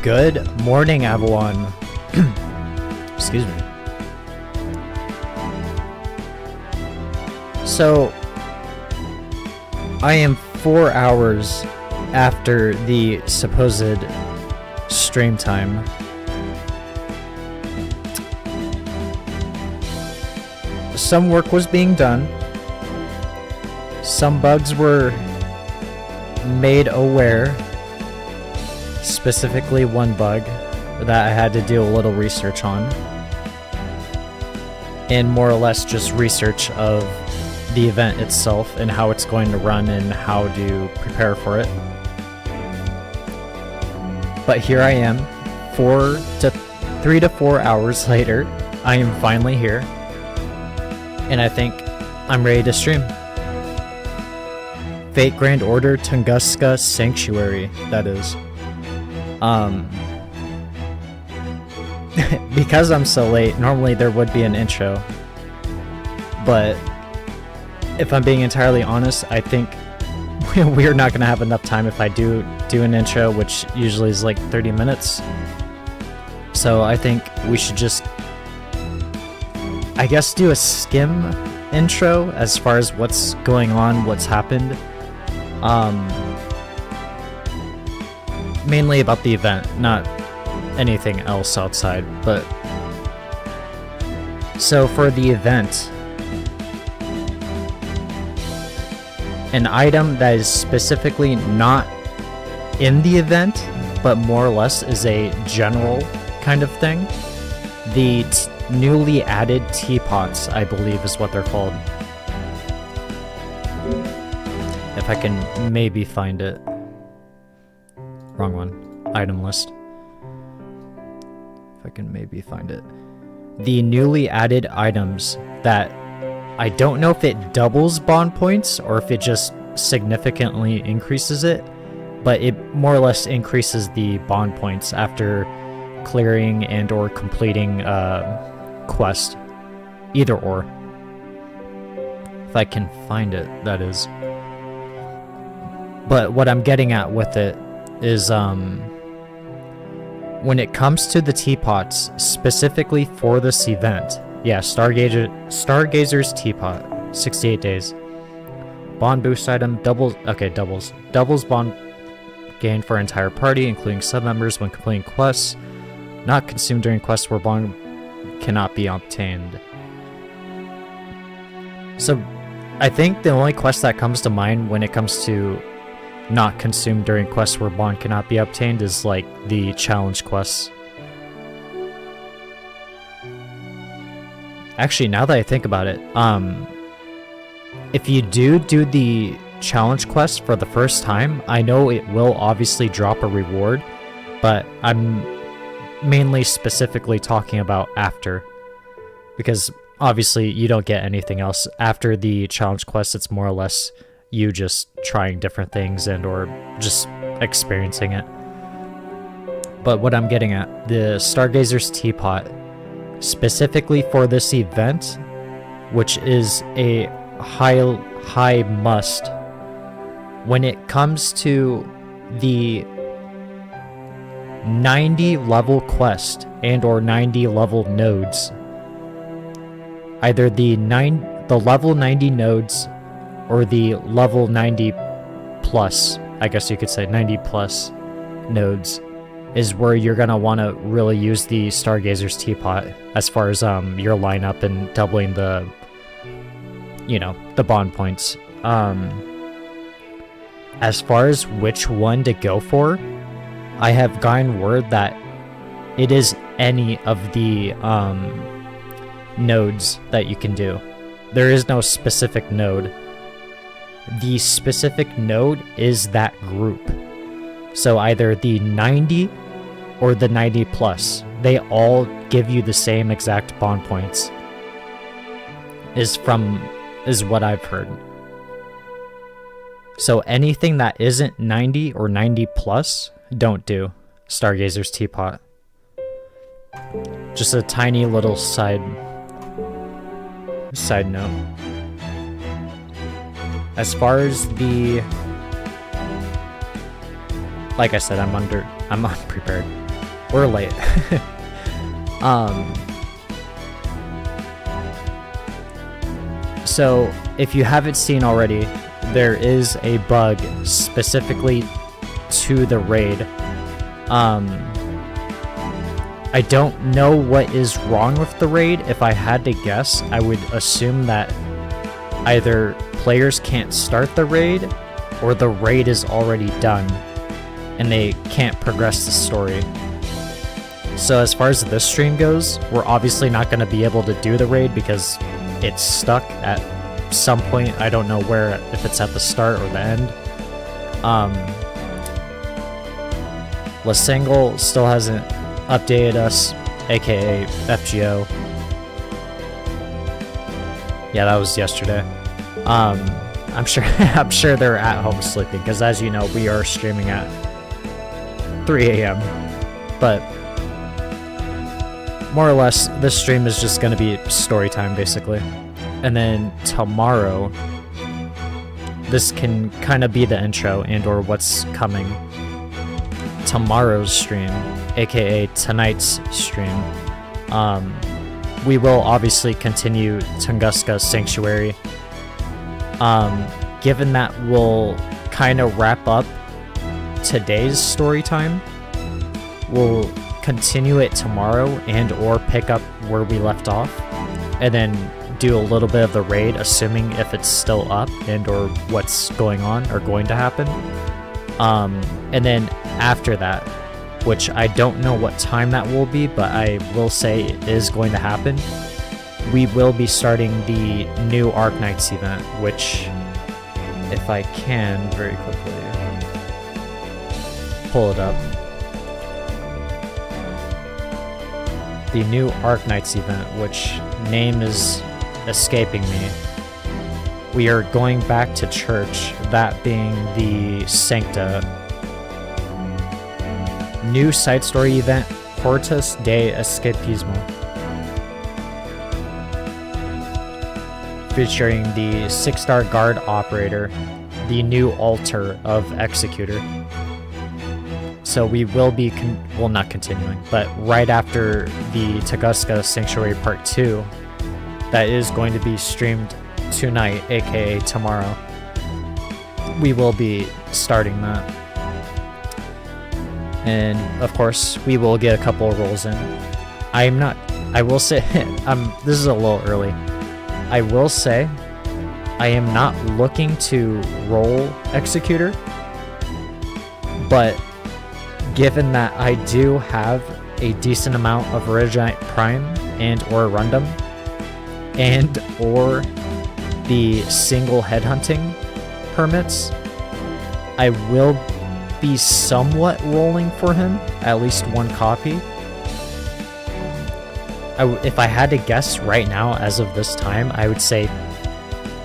Good morning, everyone. Excuse me. So, I am 4 hours after the supposed stream time. Some work was being done. Some bugs were made aware. Specifically one bug that I had to do a little research on. And more or less just research of the event itself and how it's going to run and how to prepare for it. But here I am, 3 to 4 hours later. I am finally here. And I think I'm ready to stream. Fate Grand Order Tunguska Sanctuary, that is. Because I'm so late, normally there would be an intro. But if I'm being entirely honest, I think we're not going to have enough time if I do an intro, which usually is like 30 minutes. So I think we should just, I guess, do a skim intro as far as what's going on, what's happened. Mainly about the event, not anything else outside, but so for the event, an item that is specifically not in the event, but more or less is a general kind of thing. The newly added teapots, I believe is what they're called. If I can maybe find it. Wrong one. Item list. If I can maybe find it. The newly added items that I don't know if it doubles bond points or if it just significantly increases it, but it more or less increases the bond points after clearing and or completing quest. Either or. If I can find it, that is. But what I'm getting at with it is when it comes to the teapots specifically for this event, yeah, Stargazer's teapot, 68 days. Bond boost item, doubles bond gain for entire party, including sub-members when completing quests, not consumed during quests where bond cannot be obtained. So, I think the only quest that comes to mind when it comes to not consumed during quests where bond cannot be obtained is like the challenge quests. Actually, now that I think about it, if you do the challenge quest for the first time, I know it will obviously drop a reward, but I'm mainly specifically talking about after, because obviously you don't get anything else after the challenge quest. It's more or less you just trying different things and or just experiencing it. But what I'm getting at, the Stargazer's teapot, specifically for this event, which is a high must, when it comes to the 90 level quest and or 90 level nodes, either the level 90 nodes or the level 90 plus, I guess you could say 90 plus nodes, is where you're gonna want to really use the Stargazer's teapot as far as your lineup and doubling the, the bond points. As far as which one to go for, I have gotten word that it is any of the nodes that you can do. There is no specific node. The specific node is that group. So either the 90 or the 90 plus, they all give you the same exact bond points. Is what I've heard. So anything that isn't 90 or 90 plus, don't do Stargazer's teapot. Just a tiny little side note. As far as the, like I said, I'm unprepared. We're late. So if you haven't seen already, there is a bug specifically to the raid. I don't know what is wrong with the raid. If I had to guess, I would assume that either players can't start the raid or the raid is already done and they can't progress the story. So as far as this stream goes, we're obviously not going to be able to do the raid because it's stuck at some point. I don't know where, if it's at the start or the end. Lasangle still hasn't updated us, aka FGO. Yeah, that was yesterday. I'm sure they're at home sleeping because, as you know, we are streaming at 3 a.m. But more or less, this stream is just going to be story time, basically. And then tomorrow, this can kind of be the intro and or what's coming. Tomorrow's stream, aka tonight's stream, we will obviously continue Tunguska Sanctuary. Given that we'll kind of wrap up today's story time, we'll continue it tomorrow and or pick up where we left off, and then do a little bit of the raid, assuming if it's still up and or what's going on or going to happen. And then after that, which I don't know what time that will be, but I will say it is going to happen, we will be starting the new Arknights event, which, if I can very quickly pull it up. The new Arknights event, which name is escaping me. We are going back to church, that being the Sancta. New side story event, Portas de Escapismo, featuring the 6-star guard operator, the new altar of Executor. So we will be, well, not continuing, but right after the Tunguska Sanctuary Part 2, that is going to be streamed tonight, aka tomorrow. We will be starting that. And of course, we will get a couple of rolls in. I will say, this is a little early. I will say, I am not looking to roll Executor, but given that I do have a decent amount of Reread Prime and or Rundum, and or the single headhunting permits, I will be somewhat rolling for him, at least one copy. If I had to guess right now, as of this time, I would say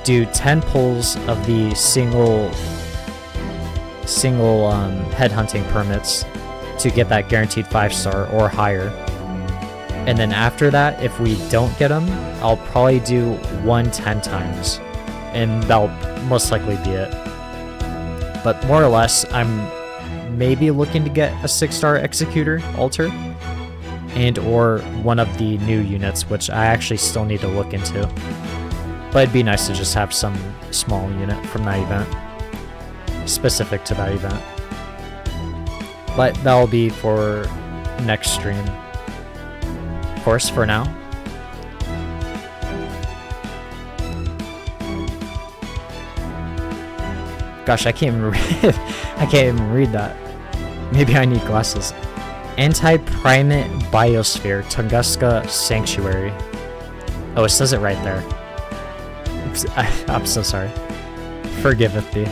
do 10 pulls of the single headhunting permits to get that guaranteed 5-star or higher. And then after that, if we don't get them, I'll probably do 1 10 times, and that'll most likely be it. But more or less, I'm maybe looking to get a 6-star Executor altar and or one of the new units, which I actually still need to look into. But it'd be nice to just have some small unit from that event, specific to that event. But that'll be for next stream. Of course, for now. Gosh, I can't even read. I can't even read that. Maybe I need glasses. Anti-primate biosphere, Tunguska Sanctuary. Oh, it says it right there. I'm so sorry. Forgiveth thee.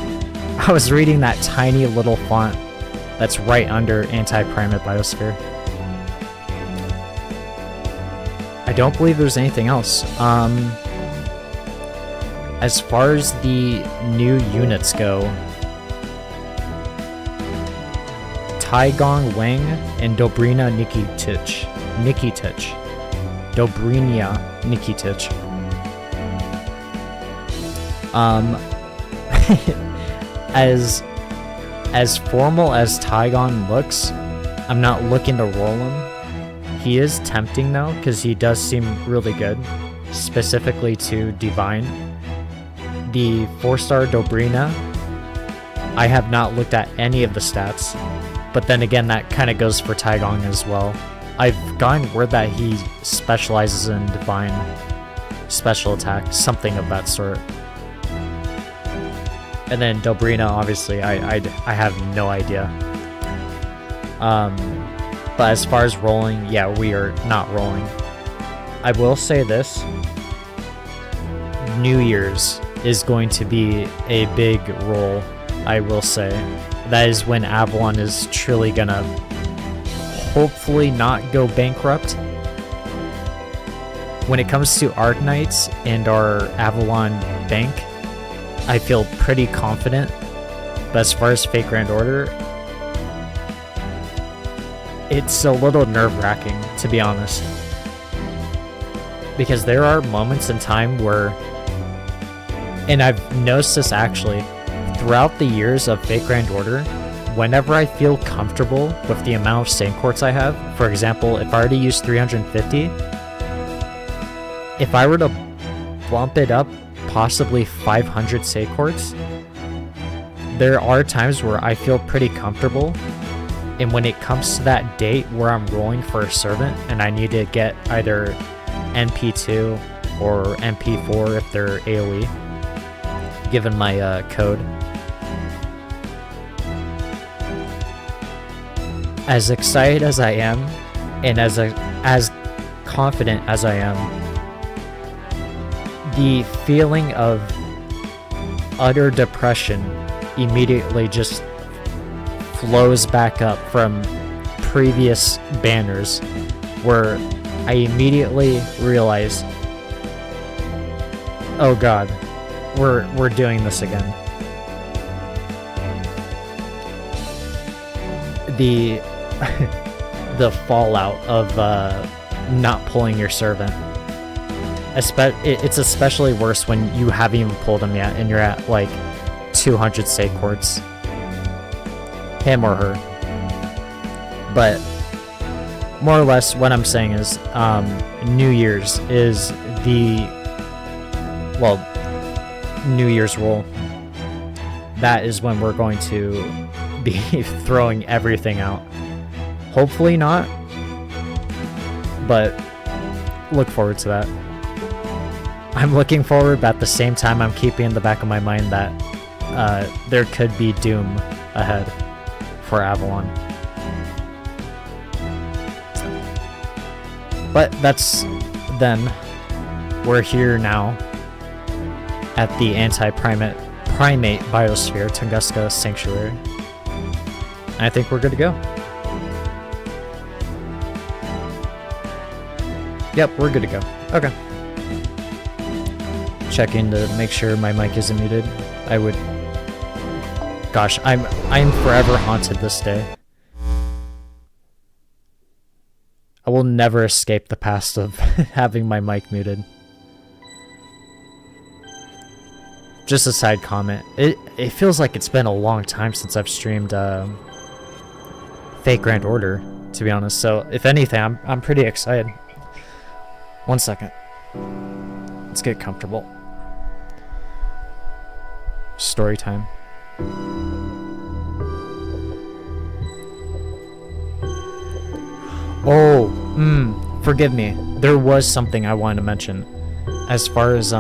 I was reading that tiny little font that's right under anti-primate biosphere. I don't believe there's anything else. As far as the new units go, Taigong Wang and Dobrina Nikitich. Dobrina Nikitich. As formal as Taigong looks, I'm not looking to roll him. He is tempting though, because he does seem really good, specifically to Divine. The 4-star Dobrina, I have not looked at any of the stats, but then again, that kind of goes for Taigong as well. I've gotten word that he specializes in Divine special attack, something of that sort. And then Dobrina, obviously, I have no idea. But as far as rolling, yeah, we are not rolling. I will say this. New Year's is going to be a big roll, I will say. That is when Avalon is truly gonna hopefully not go bankrupt. When it comes to Arknights and our Avalon bank, I feel pretty confident. But as far as Fate Grand Order, it's a little nerve-wracking, to be honest. Because there are moments in time where, and I've noticed this actually, throughout the years of Fate Grand Order, whenever I feel comfortable with the amount of Saint Quartz I have, for example, if I already used 350, if I were to bump it up possibly 500 Saint Quartz, there are times where I feel pretty comfortable. And when it comes to that date where I'm rolling for a servant and I need to get either NP2 or NP4 if they're AoE, given my code, as excited as I am and as confident as I am, the feeling of utter depression immediately just flows back up from previous banners, where I immediately realize, oh god, we're doing this again. The the fallout of not pulling your servant. It's especially worse when you haven't even pulled him yet and you're at like 200 Saint Quartz. Him or her. But more or less what I'm saying is New Year's is the, well, New Year's roll. That is when we're going to be throwing everything out. Hopefully not, but look forward to that. I'm looking forward, but at the same time I'm keeping in the back of my mind that there could be doom ahead for Avalon. But that's then. We're here now at the anti-primate biosphere, Tunguska Sanctuary. And I think we're good to go. Yep, we're good to go. Okay. Checking to make sure my mic isn't muted. Gosh, I'm forever haunted this day. I will never escape the past of having my mic muted. Just a side comment. It feels like it's been a long time since I've streamed Fate Grand Order, to be honest. So if anything, I'm pretty excited. 1 second. Let's get comfortable. Story time. Oh, forgive me. There was something I wanted to mention. As far as,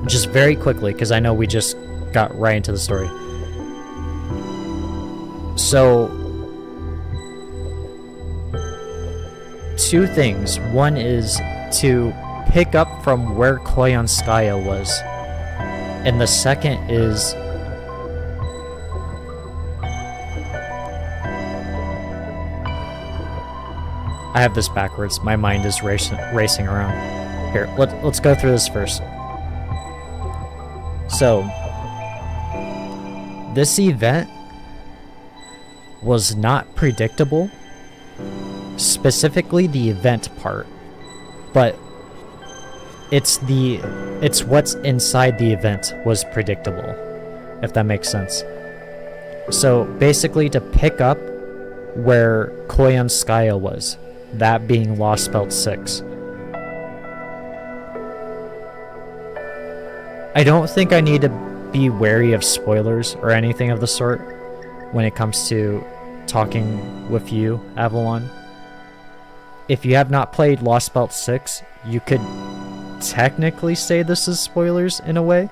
just very quickly, because I know we just got right into the story. So, two things. One is to pick up from where Koyanskaya was. And the second is I have this backwards. My mind is racing around. Here, let's go through this first. So, this event was not predictable, specifically the event part, but it's what's inside the event was predictable, if that makes sense. So basically, to pick up where Koyanskaya was, that being Lost Belt 6. I don't think I need to be wary of spoilers or anything of the sort when it comes to talking with you, Avalon. If you have not played Lost Belt 6, you could technically say this is spoilers in a way,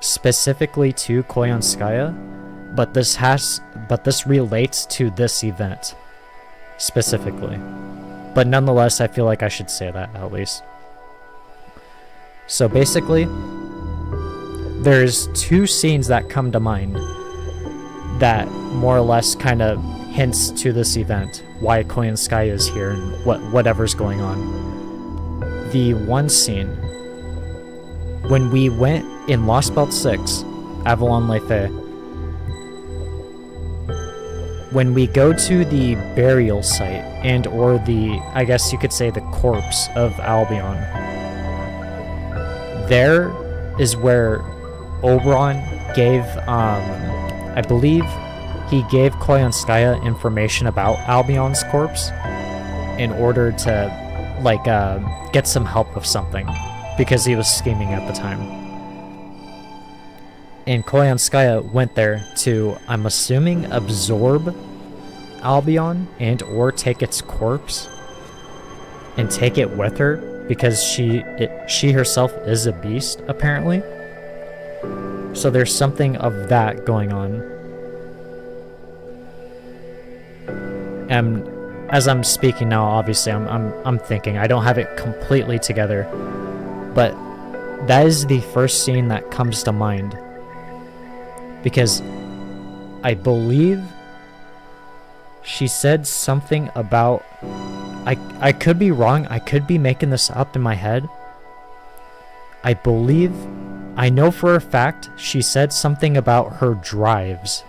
specifically to Koyanskaya, but this relates to this event specifically. But nonetheless, I feel like I should say that at least. So basically, there's two scenes that come to mind that more or less kind of hints to this event, why Koyanskaya is here and whatever's going on. The one scene, when we went in Lost Belt 6, Avalon Lefe, when we go to the burial site and or the, I guess you could say, the corpse of Albion, there is where Oberon gave, I believe he gave Koyanskaya information about Albion's corpse in order to, like, get some help with something, because he was scheming at the time. And Koyanskaya went there to, I'm assuming, absorb Albion and or take its corpse and take it with her, because she herself is a beast, apparently. So there's something of that going on. And as I'm speaking now, obviously I'm thinking, I don't have it completely together, but that is the first scene that comes to mind, because I believe she said something about, I could be wrong, I could be making this up in my head. I know for a fact she said something about her drives,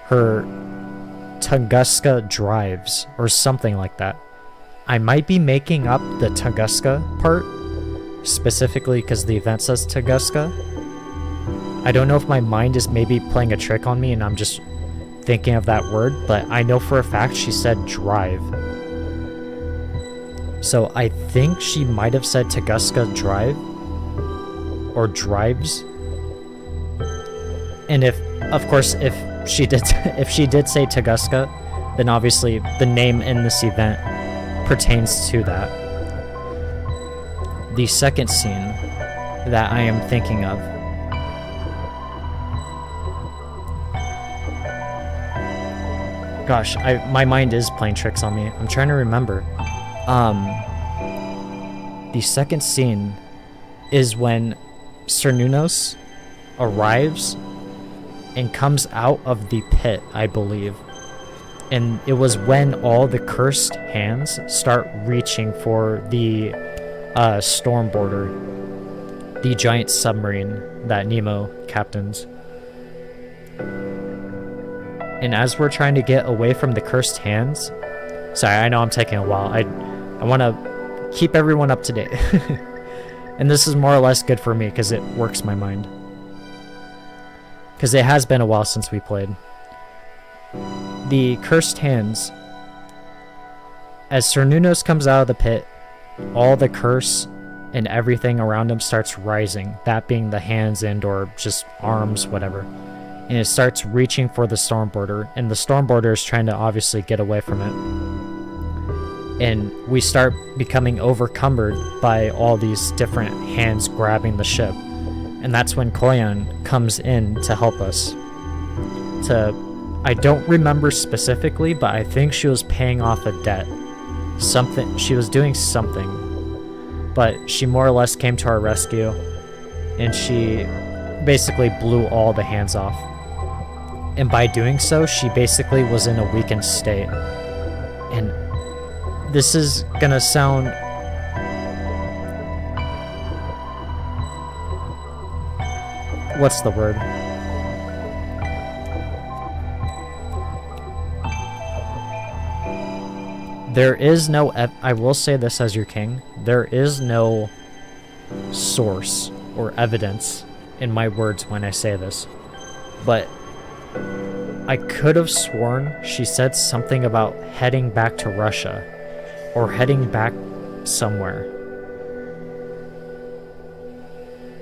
her Tunguska drives, or something like that. I might be making up the Tunguska part, specifically because the event says Tunguska. I don't know if my mind is maybe playing a trick on me and I'm just thinking of that word, but I know for a fact she said drive. So I think she might have said Tunguska drive, or drives. And if she did say Tunguska, then obviously the name in this event pertains to that. The second scene that I am thinking of, gosh, my mind is playing tricks on me. I'm trying to remember. The second scene is when Cernunnos arrives and comes out of the pit, I believe. And it was when all the cursed hands start reaching for the Stormboarder, the giant submarine that Nemo captains. And as we're trying to get away from the cursed hands, sorry, I know I'm taking a while. I want to keep everyone up to date. And this is more or less good for me because it works my mind. Because it has been a while since we played. The cursed hands, as Cernunnos comes out of the pit, all the curse and everything around him starts rising, that being the hands and or just arms, whatever. And it starts reaching for the Stormboarder, and the Stormboarder is trying to obviously get away from it. And we start becoming overcumbered by all these different hands grabbing the ship. And that's when Koyan comes in to help us. I don't remember specifically, but I think she was paying off a debt. Something, she was doing something. But she more or less came to our rescue, and she basically blew all the hands off. And by doing so, she basically was in a weakened state. And this is gonna sound... what's the word? There is no... I will say this as your king. There is no source or evidence in my words when I say this. But I could have sworn she said something about heading back to Russia or heading back somewhere.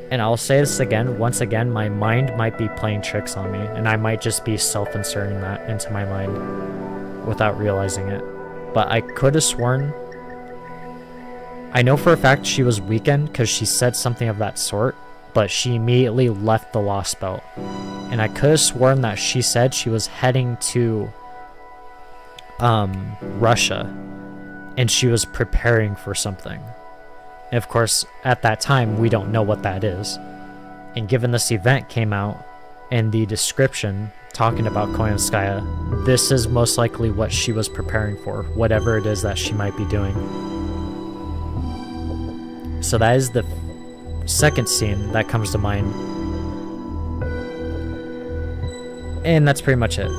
And I'll say this again, once again, my mind might be playing tricks on me, and I might just be self-inserting that into my mind without realizing it. But I could have sworn, I know for a fact she was weakened because she said something of that sort, but she immediately left the Lost Belt. And I could have sworn that she said she was heading to Russia, and she was preparing for something. And of course, at that time, we don't know what that is. And given this event came out, and the description talking about Koyanskaya, this is most likely what she was preparing for, whatever it is that she might be doing. So that is the second scene that comes to mind. And that's pretty much it.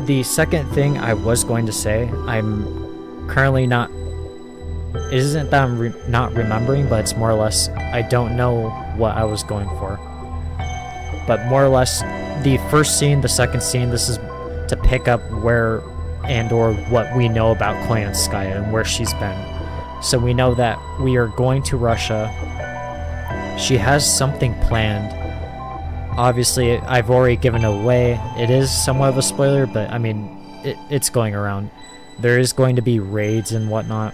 The second thing I was going to say, I'm currently not... It isn't that I'm not remembering, but it's more or less, I don't know what I was going for. But more or less, the first scene, the second scene, this is to pick up where and or what we know about Koyanskaya and where she's been. So we know that we are going to Russia. She has something planned. Obviously, I've already given it away. It is somewhat of a spoiler, but I mean, it's going around. There is going to be raids and whatnot.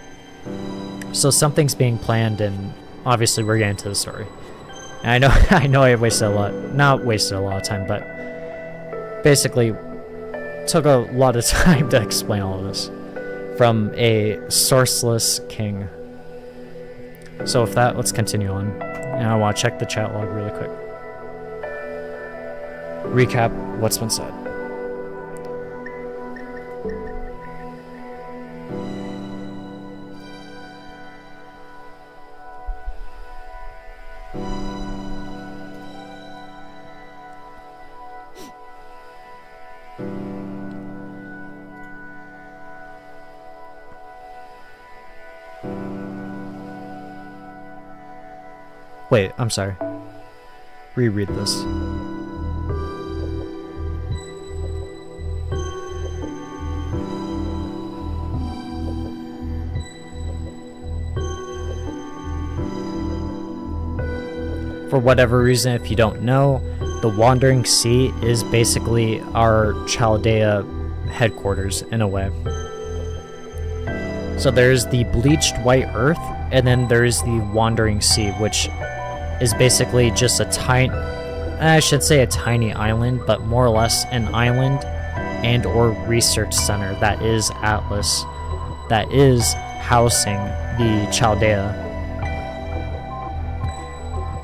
So something's being planned, and obviously we're getting to the story. And I know I wasted not wasted a lot of time, but basically took a lot of time to explain all of this from a sourceless king. So with that, let's continue on. And I want to check the chat log really quick. Recap what's been said. Wait, I'm sorry. Reread this. For whatever reason, if you don't know, the Wandering Sea is basically our Chaldea headquarters in a way. So there's the bleached white earth, and then there's the Wandering Sea, which is basically just a tiny, I should say a tiny island, but more or less an island and or research center that is Atlas, that is housing the Chaldea.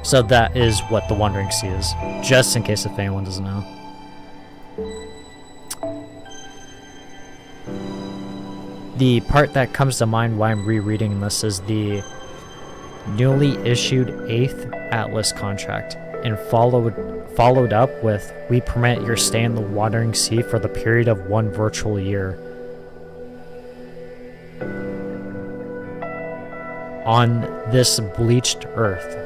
So that is what the Wandering Sea is, just in case if anyone doesn't know. The part that comes to mind while I'm rereading this is the newly issued 8th Atlas contract, and followed up with, we permit your stay in the Wandering Sea for the period of 1 virtual year. On this bleached earth.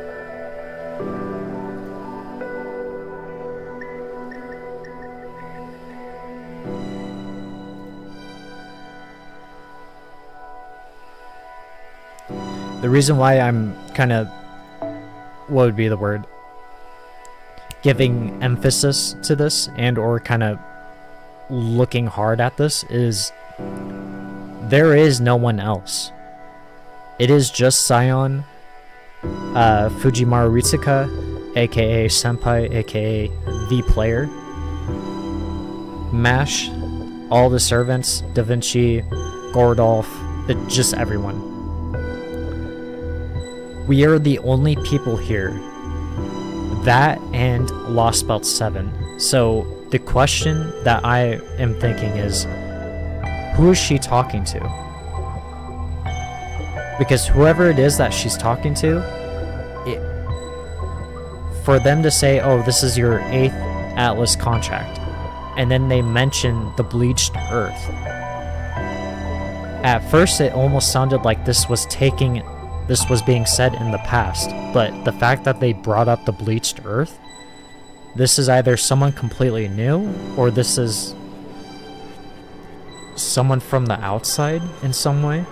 The reason why I'm kind of, what would be the word, giving emphasis to this and or kind of looking hard at this is there is no one else. It is just Sion, Fujimaru Ritsuka, aka Senpai, aka the player, Mash, all the servants, Da Vinci, Gordolf, just everyone. We are the only people here. That and Lost Belt 7. So the question that I am thinking is, who is she talking to? Because whoever it is that she's talking to, for them to say, oh, this is your 8th Atlas contract, and then they mention the bleached earth. At first it almost sounded like this was being said in the past, but the fact that they brought up the bleached earth, this is either someone completely new, or this is someone from the outside in some way.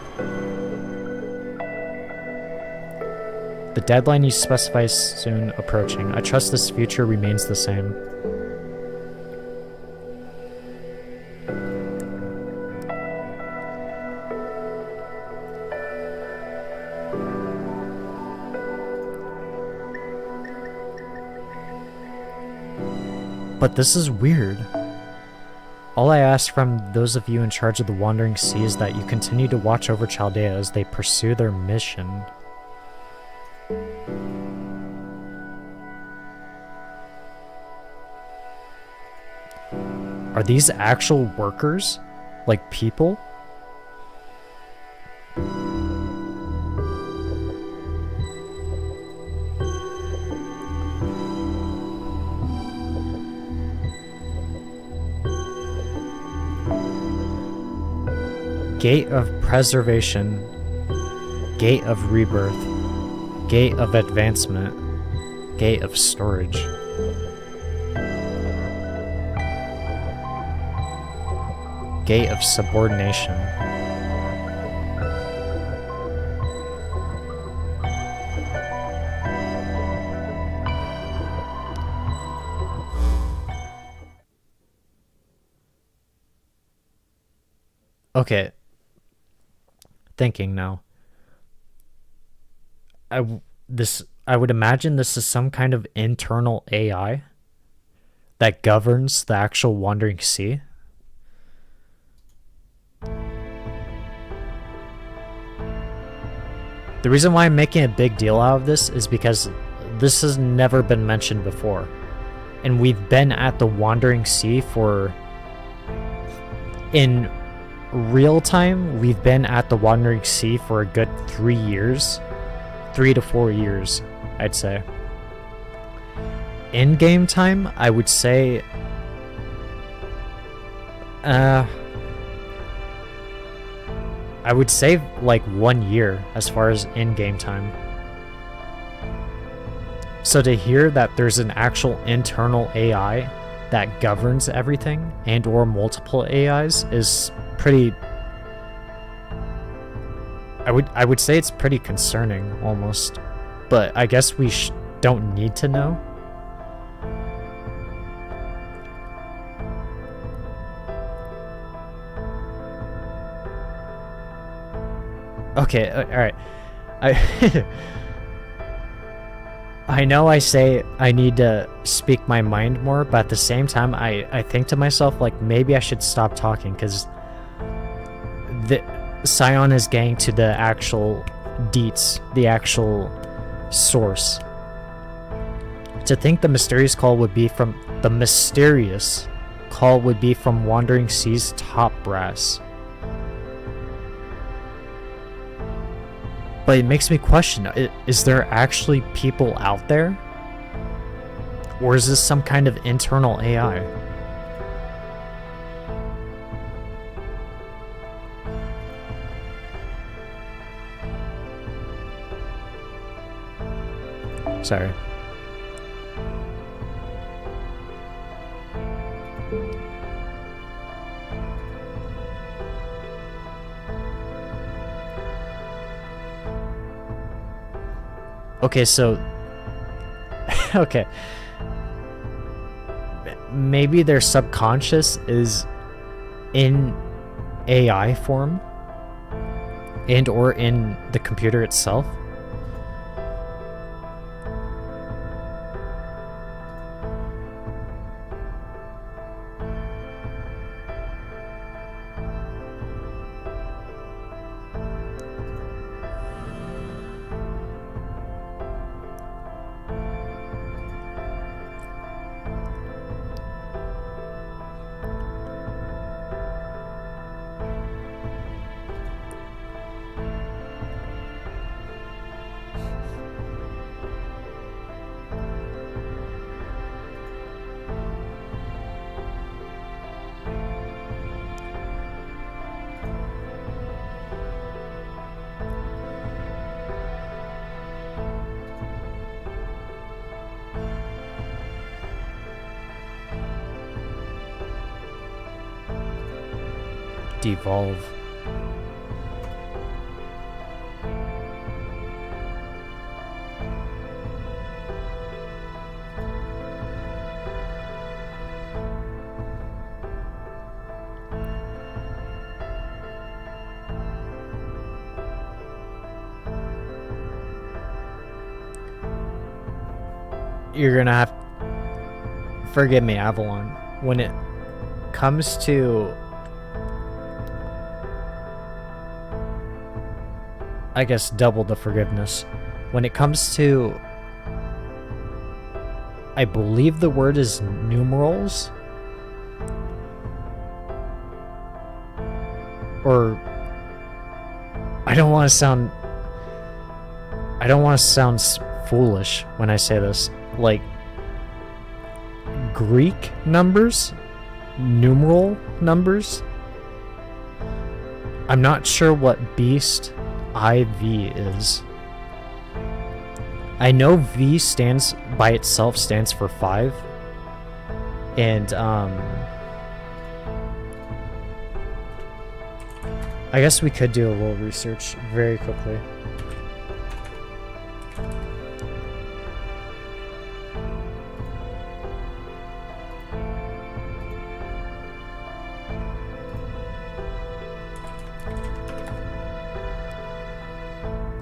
The deadline you specify is soon approaching. I trust this future remains the same. But this is weird. All I ask from those of you in charge of the Wandering Sea is that you continue to watch over Chaldea as they pursue their mission. Are these actual workers? Like people? Gate of preservation, gate of rebirth, gate of advancement, gate of storage. Gate of subordination. Okay. Thinking now. I would imagine this is some kind of internal AI that governs the actual Wandering Sea. The reason why I'm making a big deal out of this is because this has never been mentioned before. And we've been at the Wandering Sea for... In real time, we've been at the Wandering Sea for a good 3 years. 3 to 4 years, I'd say. In game time, I would say... I would say like 1 year as far as in-game time. So to hear that there's an actual internal AI that governs everything and or multiple AIs is pretty... I would say it's pretty concerning almost. But I guess we don't need to know. Okay, alright. I know I say I need to speak my mind more, but at the same time, I think to myself, like, maybe I should stop talking, because Scion is getting to the actual deets, the actual source. To think the mysterious call would be from Wandering Sea's top brass. But it makes me question, is there actually people out there? Or is this some kind of internal AI? Sorry. Okay, so... okay. Maybe their subconscious is in AI form and or in the computer itself. Devolve. You're gonna have... Forgive me, Avalon. When it comes to... I guess double the forgiveness. When it comes to... I believe the word is numerals? Or... I don't want to sound foolish when I say this. Like, Greek numbers? Numeral numbers? I'm not sure what beast IV is. I know V stands by itself stands for 5. And I guess we could do a little research very quickly.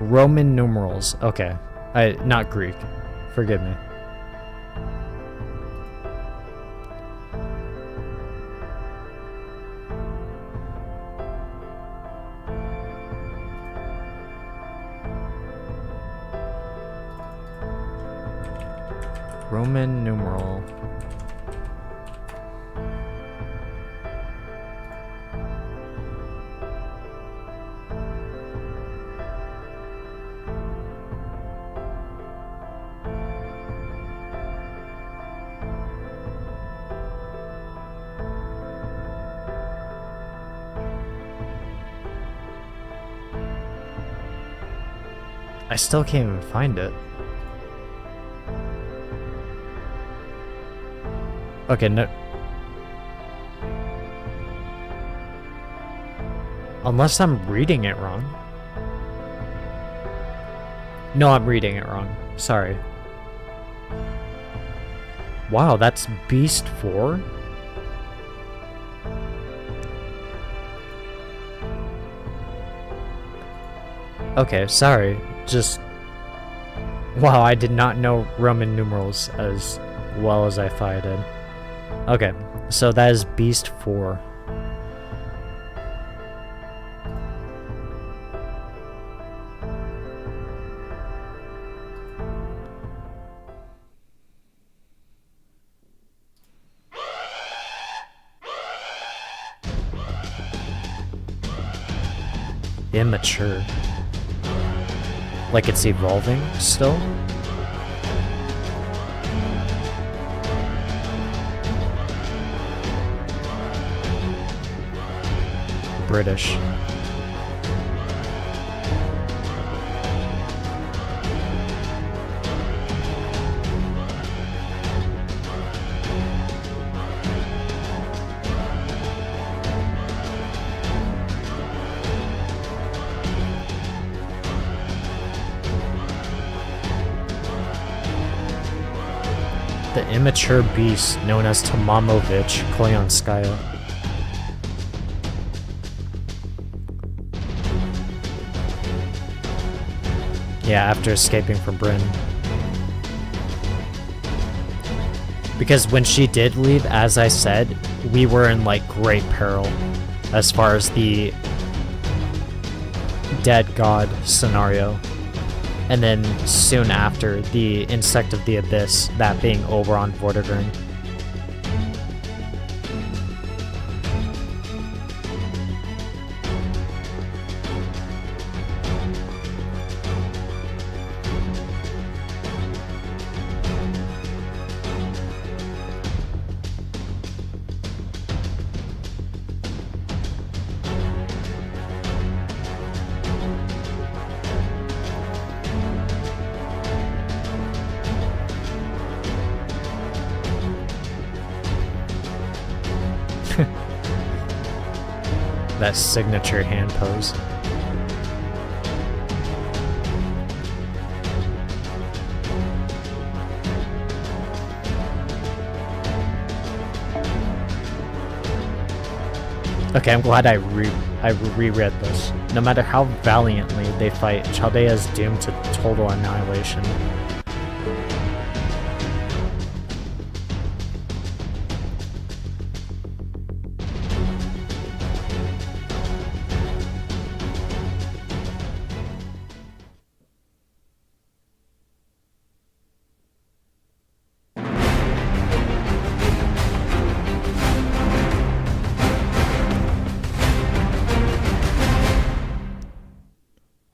Roman numerals. Okay. Not Greek. Forgive me. Roman numeral. I still can't even find it. Okay, no. Unless I'm reading it wrong. No, I'm reading it wrong. Sorry. Wow, that's Beast 4? Okay, sorry. Just... Wow, I did not know Roman numerals as well as I thought I did. Okay, so that is Beast 4. Immature. Like it's evolving still? British. The immature beast known as Tomamovich Koyanskaya. Yeah, after escaping from Britain. Because when she did leave, as I said, we were in like great peril as far as the dead god scenario. And then soon after, the Insect of the Abyss, that being Oberon Vortigern. That signature hand pose. Okay, I'm glad I reread this. No matter how valiantly they fight, Chaldea is doomed to total annihilation.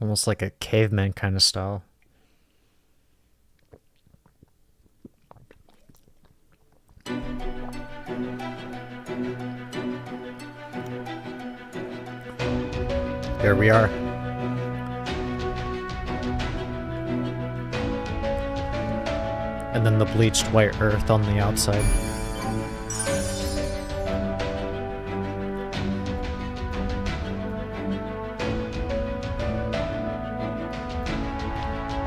Almost like a caveman kind of style. There we are. And then the bleached white earth on the outside.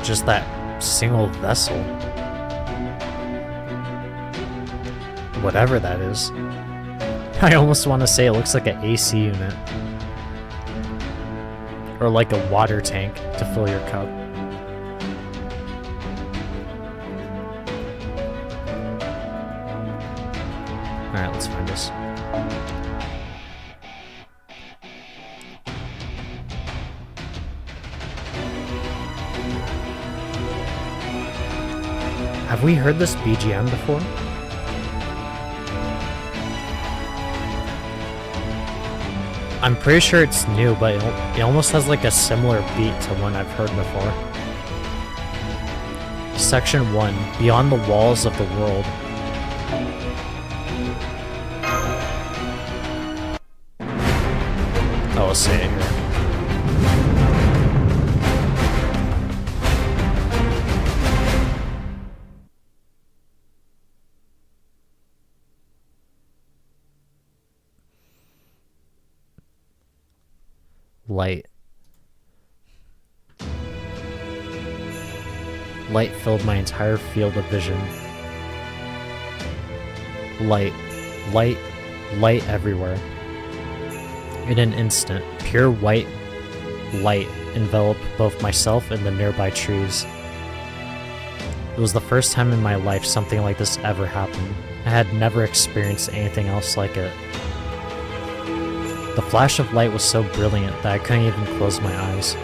Just that single vessel. Whatever that is. I almost want to say it looks like an AC unit. Or like a water tank to fill your cup. Alright, let's find this. Have we heard this BGM before? I'm pretty sure it's new, but it almost has like a similar beat to one I've heard before. Section 1, Beyond the Walls of the World. Oh, I'll say it here. Light. Light filled my entire field of vision. Light, light, light everywhere. In an instant, pure white light enveloped both myself and the nearby trees. It was the first time in my life something like this ever happened. I had never experienced anything else like it. The flash of light was so brilliant that I couldn't even close my eyes.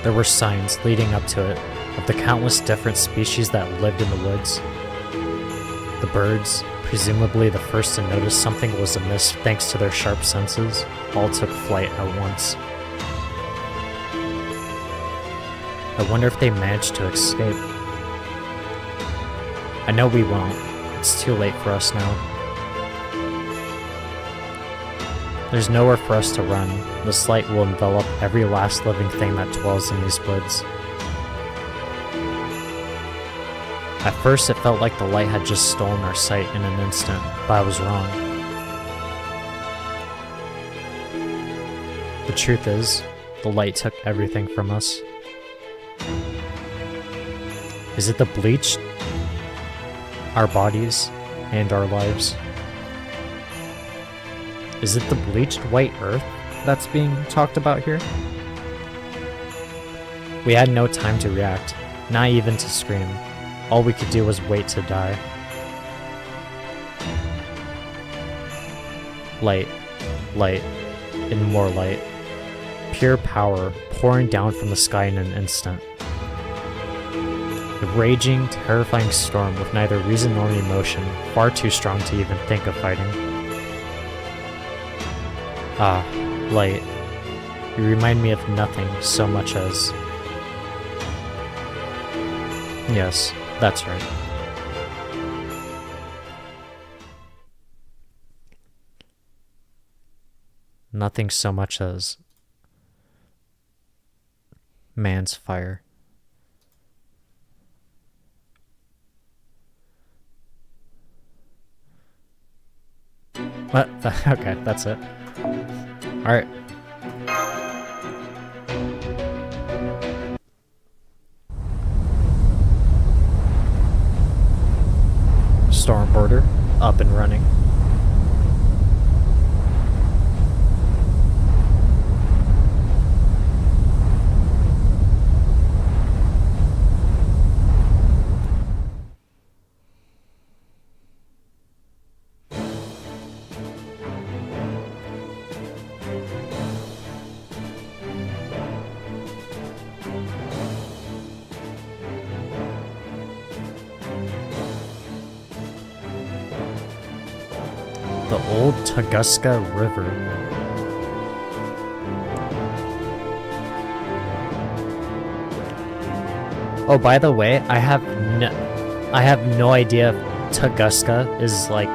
There were signs leading up to it of the countless different species that lived in the woods. The birds, presumably the first to notice something was amiss thanks to their sharp senses, all took flight at once. I wonder if they managed to escape. I know we won't. It's too late for us now. There's nowhere for us to run. This light will envelop every last living thing that dwells in these woods. At first it felt like the light had just stolen our sight in an instant, but I was wrong. The truth is, the light took everything from us. Is it the bleached? Our bodies and our lives? Is it the bleached white earth that's being talked about here? We had no time to react, not even to scream. All we could do was wait to die. Light, light, and more light. Pure power pouring down from the sky in an instant. A raging, terrifying storm with neither reason nor emotion, far too strong to even think of fighting. Ah, light. You remind me of nothing so much as... Yes, that's right. Nothing so much as... man's fire. What? Okay, that's it. Alright. Storm border up and running. The old Tunguska River. Oh, by the way, I have no idea if Tunguska is like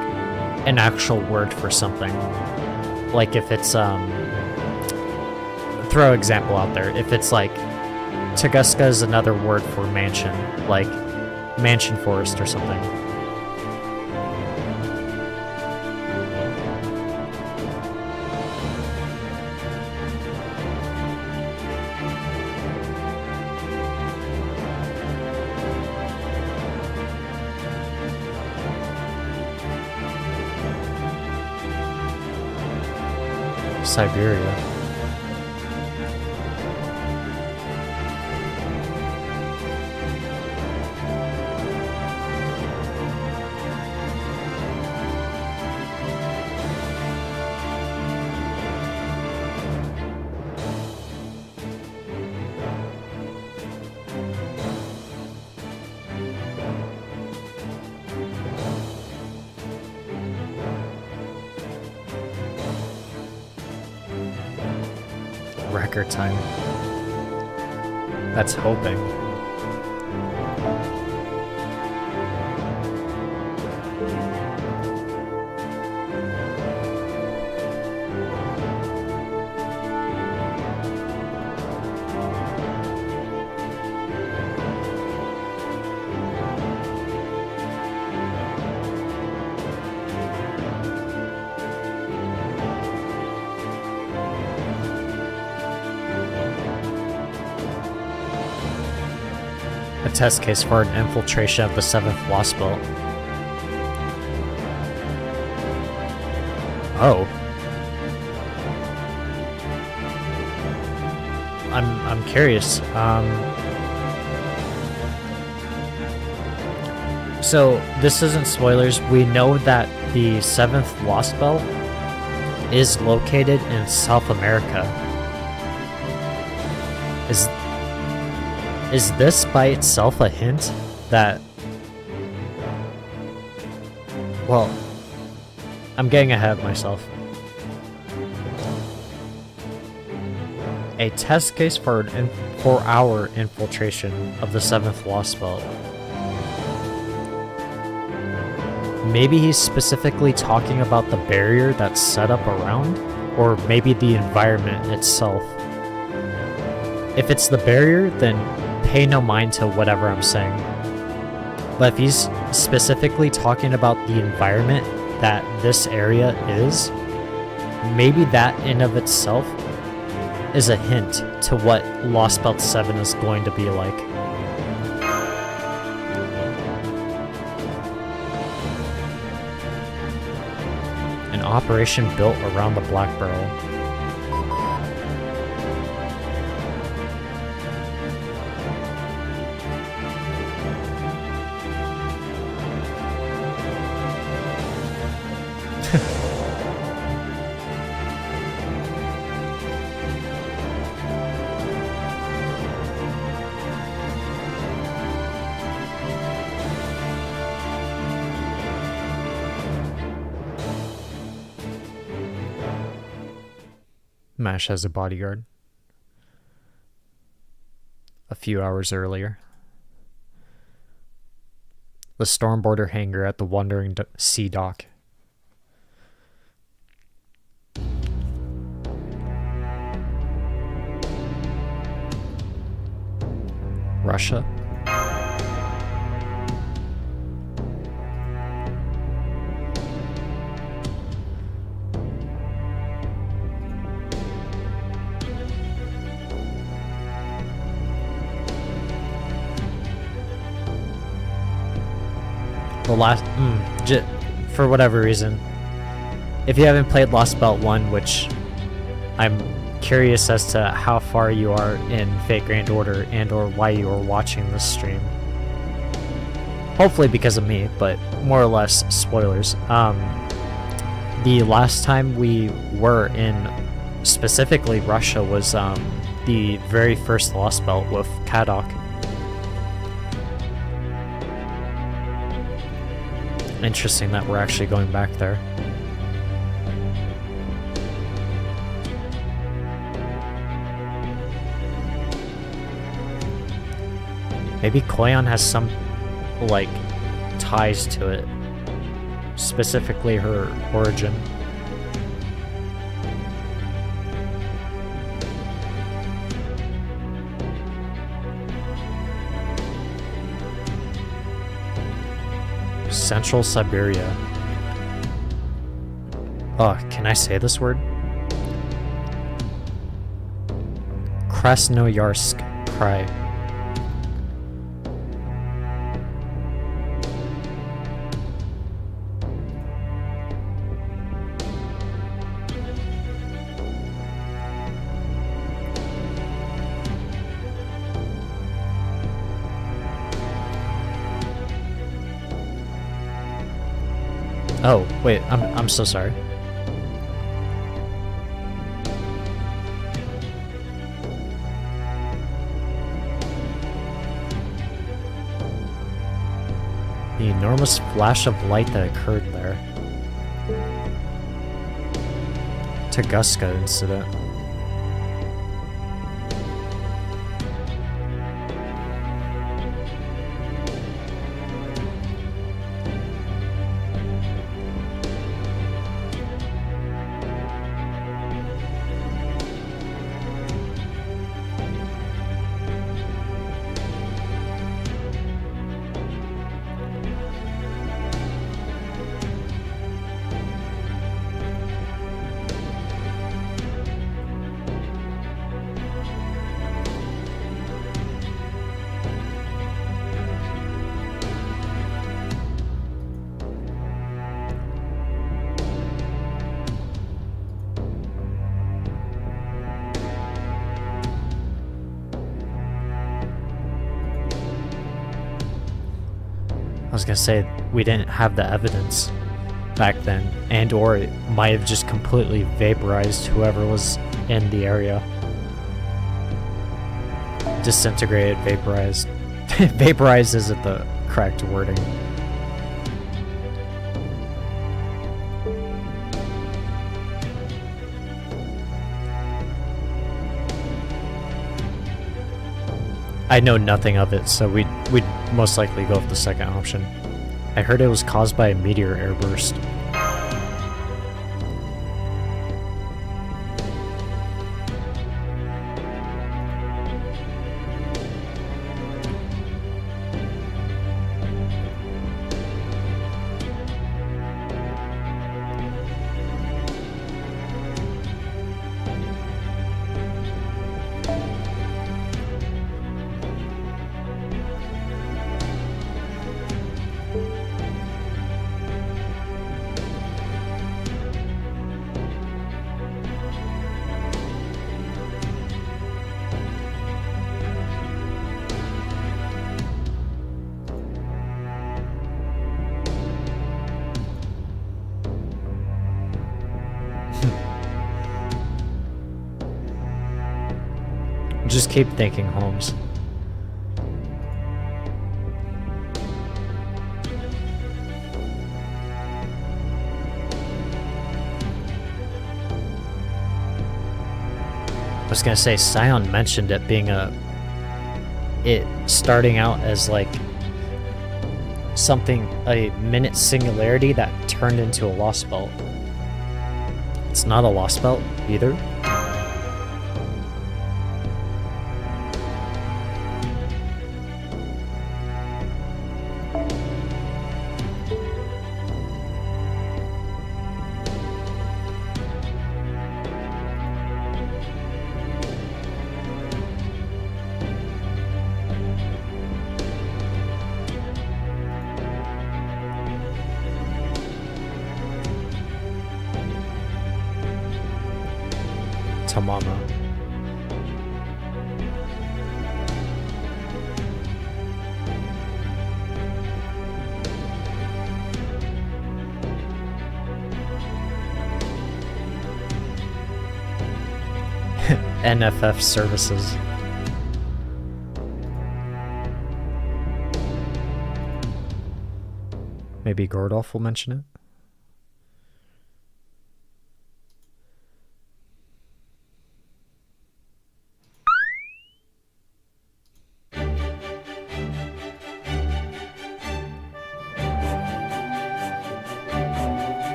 an actual word for something. Like if it's throw an example out there. If it's like Tunguska is another word for mansion, like mansion forest or something. Siberia. Record time. That's hoping. A test case for an infiltration of the 7th Lost Belt. Oh. I'm curious. So this isn't spoilers. We know that the 7th Lost Belt is located in South America. Is this by itself a hint that... Well, I'm getting ahead of myself. A test case for our infiltration of the 7th Lost Belt. Maybe he's specifically talking about the barrier that's set up around, or maybe the environment itself. If it's the barrier, then pay no mind to whatever I'm saying. But if he's specifically talking about the environment that this area is, maybe that in of itself is a hint to what Lost Belt 7 is going to be like. An operation built around the Black Barrel. Mash has a bodyguard. A few hours earlier. The Stormboarder hangar at the Wandering Sea Dock. Russia. the last, for whatever reason, if you haven't played Lost Belt 1, which I'm curious as to how far you are in Fate Grand Order and or why you are watching this stream. Hopefully because of me, but more or less spoilers. The last time we were in specifically Russia was the very first Lost Belt with Kadok. Interesting that we're actually going back there. Maybe Koyan has some, like, ties to it. Specifically her origin. Central Siberia. Oh, can I say this word? Krasnoyarsk Krai. Oh, wait, I'm so sorry. The enormous flash of light that occurred there. Tunguska incident. I was gonna say, we didn't have the evidence back then, and or it might have just completely vaporized whoever was in the area. Disintegrated, vaporized. Vaporized isn't the correct wording. I know nothing of it, so we'd most likely go with the second option. I heard it was caused by a meteor airburst. Just keep thinking, Holmes. I was gonna say, Scion mentioned it being it starting out as like something, a minute singularity that turned into a lost belt. It's not a lost belt either. Tamama. NFF services. Maybe Gordolf will mention it.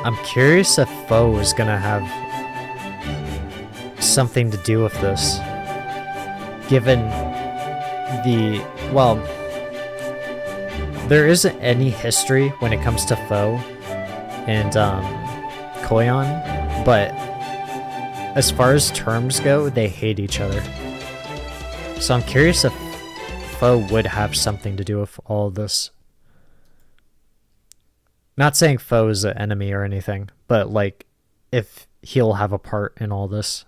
I'm curious if Foe is gonna have something to do with this, given the, well, there isn't any history when it comes to Foe and Koyon, but as far as terms go, they hate each other. So I'm curious if Foe would have something to do with all this. Not saying Foe is an enemy or anything, but like if he'll have a part in all this.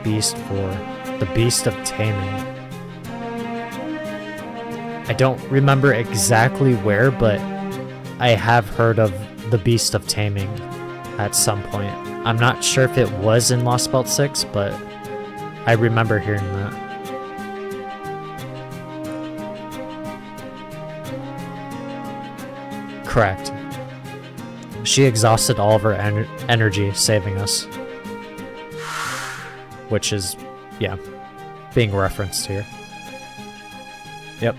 Beast 4. The Beast of Taming. I don't remember exactly where, but I have heard of the Beast of Taming at some point. I'm not sure if it was in Lost Belt 6, but I remember hearing that. Correct. She exhausted all of her energy saving us. Which is, yeah, being referenced here. Yep.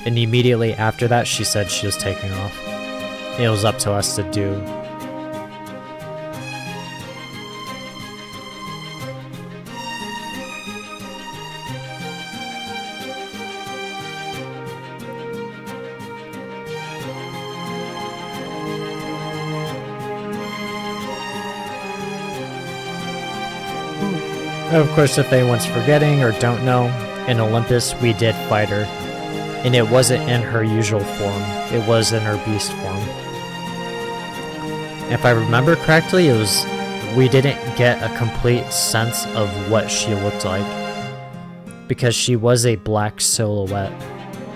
And immediately after that, she said she was taking off. It was up to us to do. Of course, if anyone's forgetting or don't know, in Olympus, we did fight her. And it wasn't in her usual form, it was in her beast form. If I remember correctly, it was, we didn't get a complete sense of what she looked like, because she was a black silhouette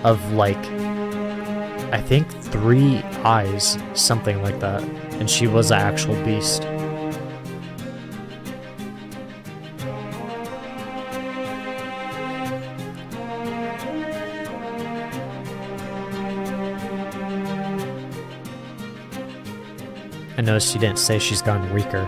of like, I think 3 eyes, something like that, and she was an actual beast. I noticed you didn't say she's gotten weaker.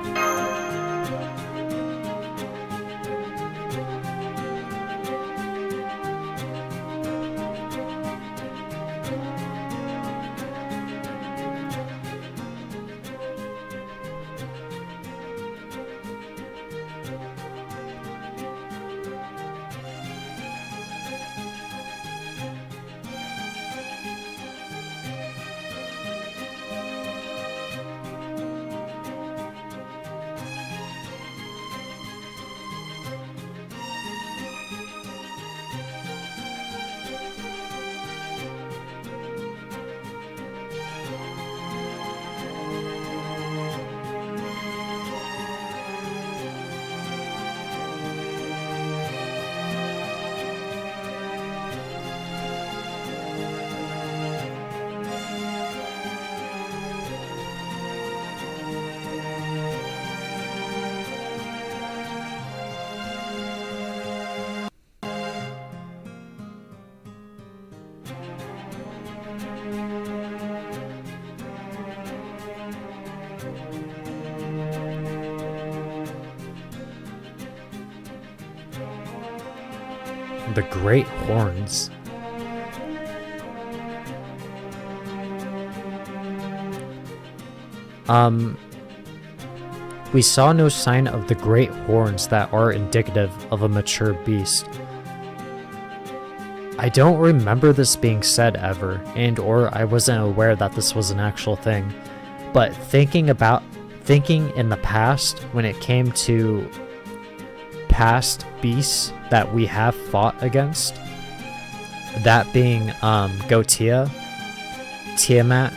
The Great Horns. We saw no sign of the Great Horns that are indicative of a mature beast. I don't remember this being said ever, and or I wasn't aware that this was an actual thing. But thinking in the past, when it came to past beasts that we have fought against, that being Gotia, Tiamat,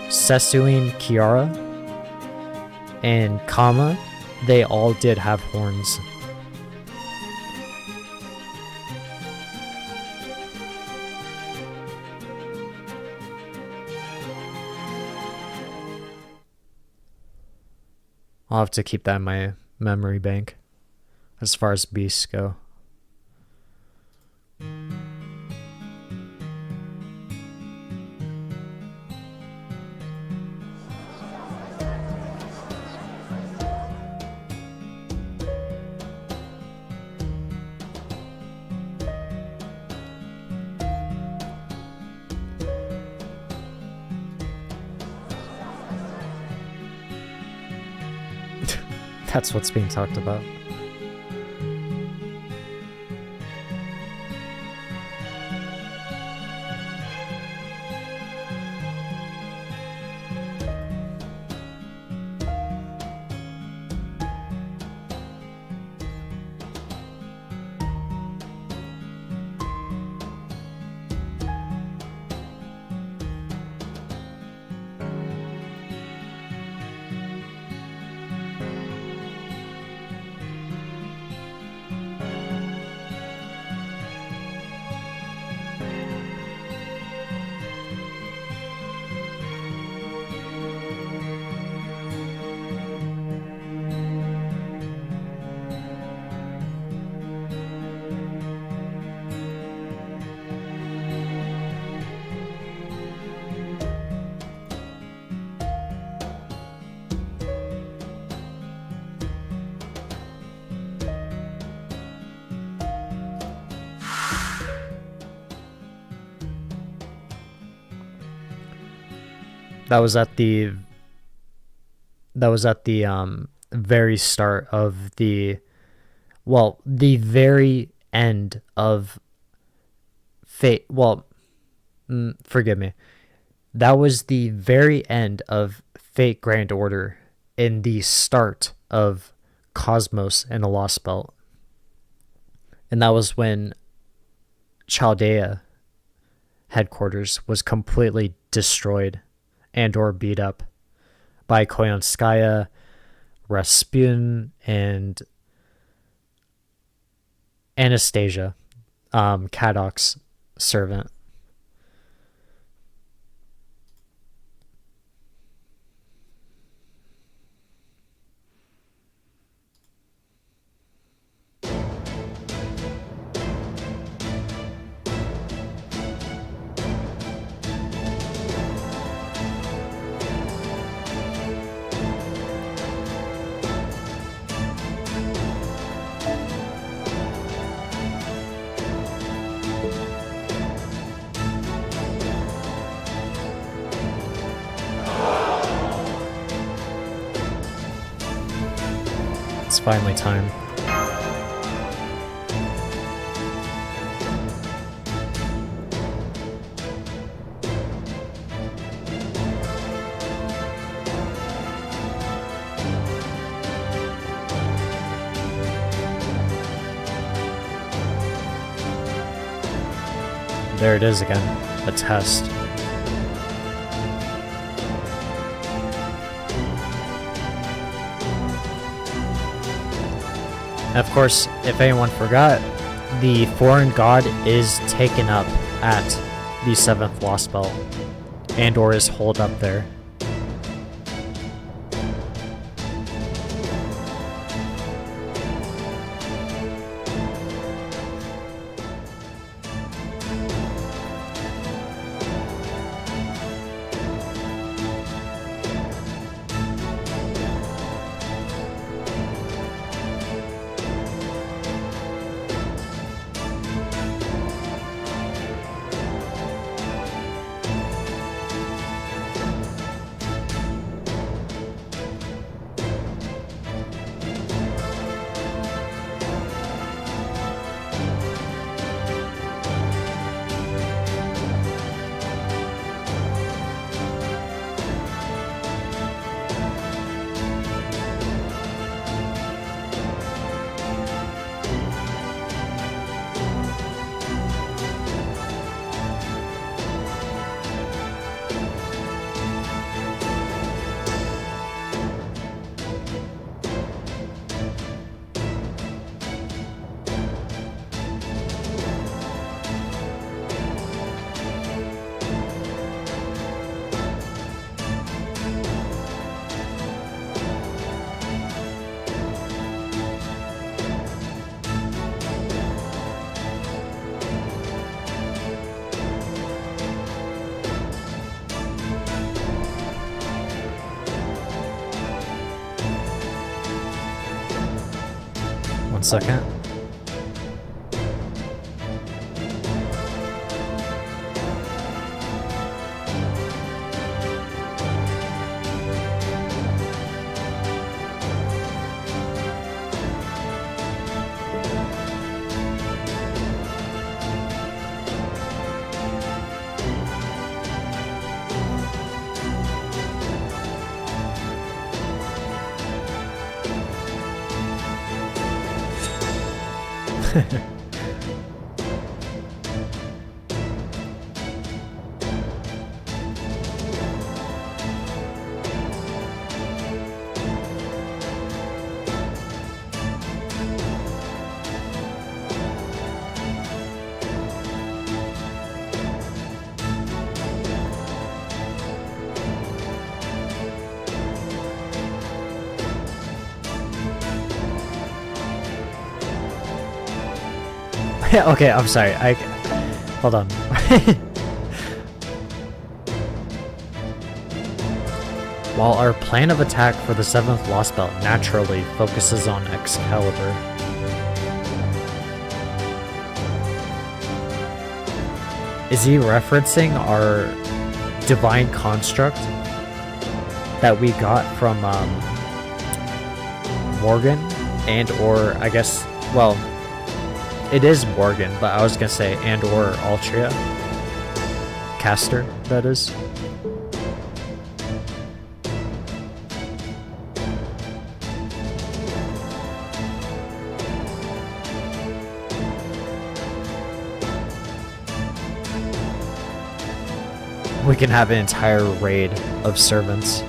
Sesuin Kiara, and Kama, they all did have horns. I'll have to keep that in my memory bank as far as beasts go. That's what's being talked about. That was at the very start of the very end of Fate. Well, forgive me. That was the very end of Fate Grand Order in the start of Cosmos and the Lost Belt. And that was when Chaldea headquarters was completely destroyed and or beat up by Koyanskaya, Rasputin, and Anastasia, Kadok's servant. It's finally time. There it is again, a test. And of course, if anyone forgot, the foreign god is taken up at the 7th Lost Belt, and or is holed up there. 1 second. Okay, I'm sorry. Hold on. While our plan of attack for the 7th Lost Belt naturally focuses on Excalibur, is he referencing our divine construct that we got from Morgan and or I guess, well, it is Morgan, but I was gonna say and or Altria. Caster, that is. We can have an entire raid of servants.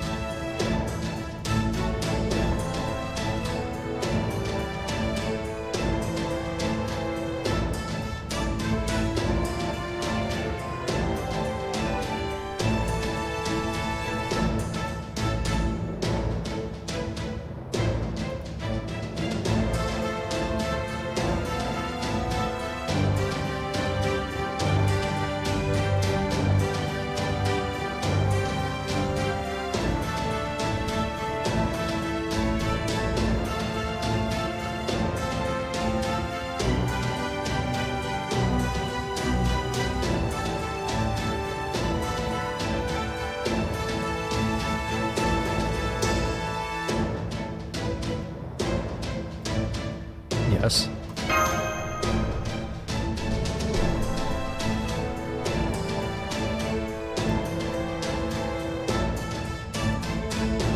Yes.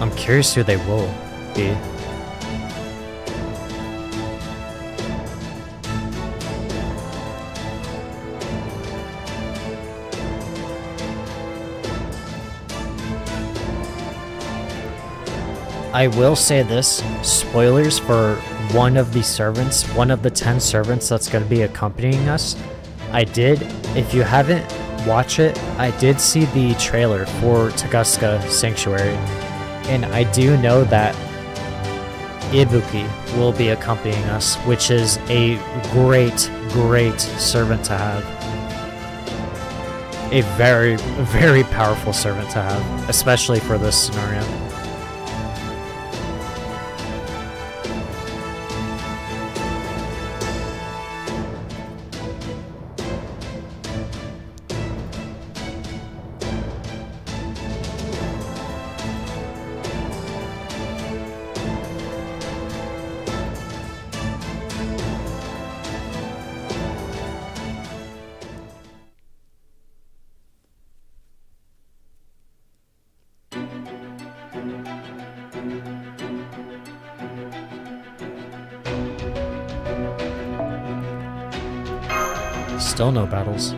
I'm curious who they will be. I will say this, spoilers for one of the servants, one of the 10 servants that's going to be accompanying us. If you haven't watched it, I did see the trailer for Tuguska Sanctuary, and I do know that Ibuki will be accompanying us, which is a great, great servant to have. A very, very powerful servant to have, especially for this scenario. Still no battles.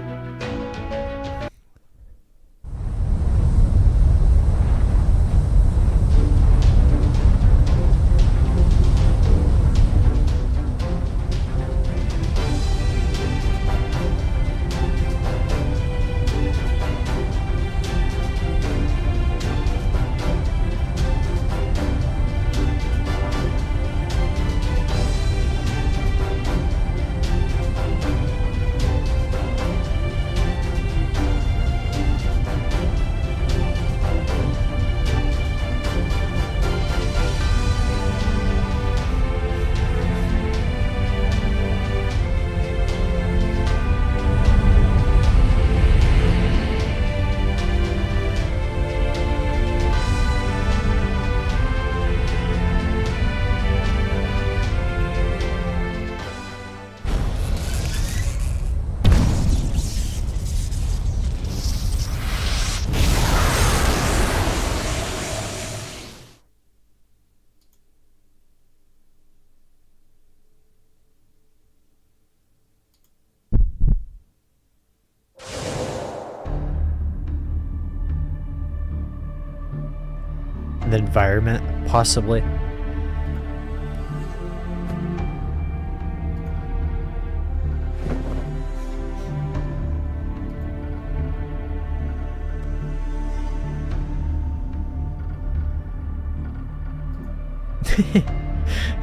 the environment, possibly.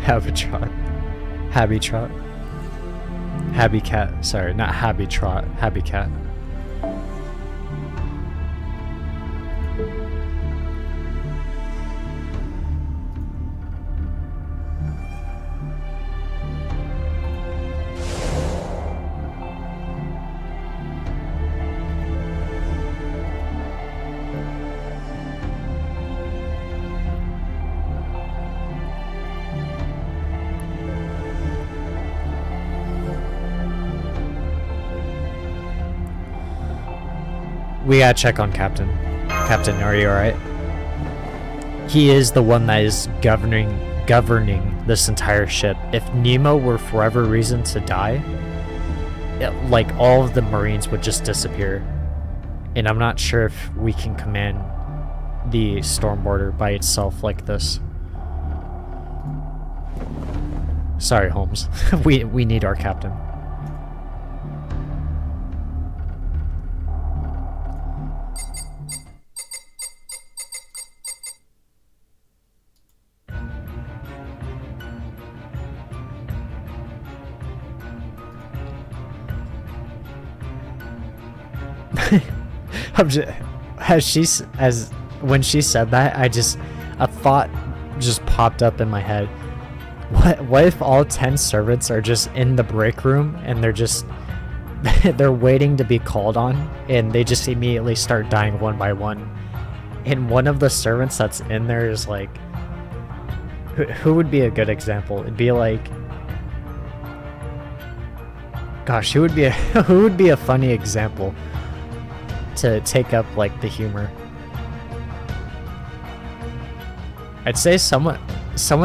Habitrot. Habitrot. Habicat. Sorry, not Habitrot. Habicat. We gotta check on Captain. Captain, are you alright? He is the one that is governing this entire ship. If Nemo were for whatever reason to die, like all of the Marines would just disappear. And I'm not sure if we can command the Stormboarder by itself like this. Sorry, Holmes. we need our captain. When she said that, a thought just popped up in my head. What if all 10 servants are just in the break room and they're waiting to be called on, and they just immediately start dying one by one, and one of the servants that's in there is like, who would be a good example? It'd be like, gosh, who would be a funny example to take up like the humor? I'd say someone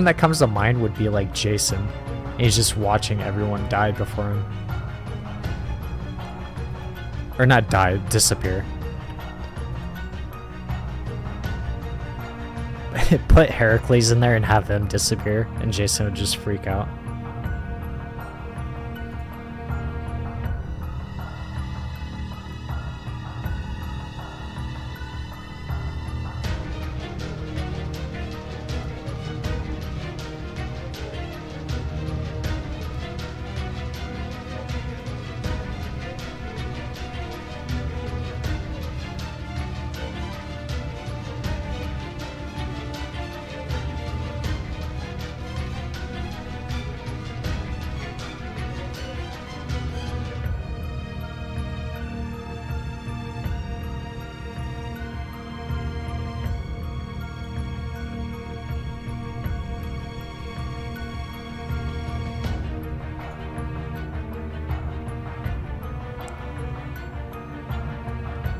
that comes to mind would be like Jason. He's just watching everyone die before him. Or not die, disappear. Put Heracles in there and have him disappear, and Jason would just freak out.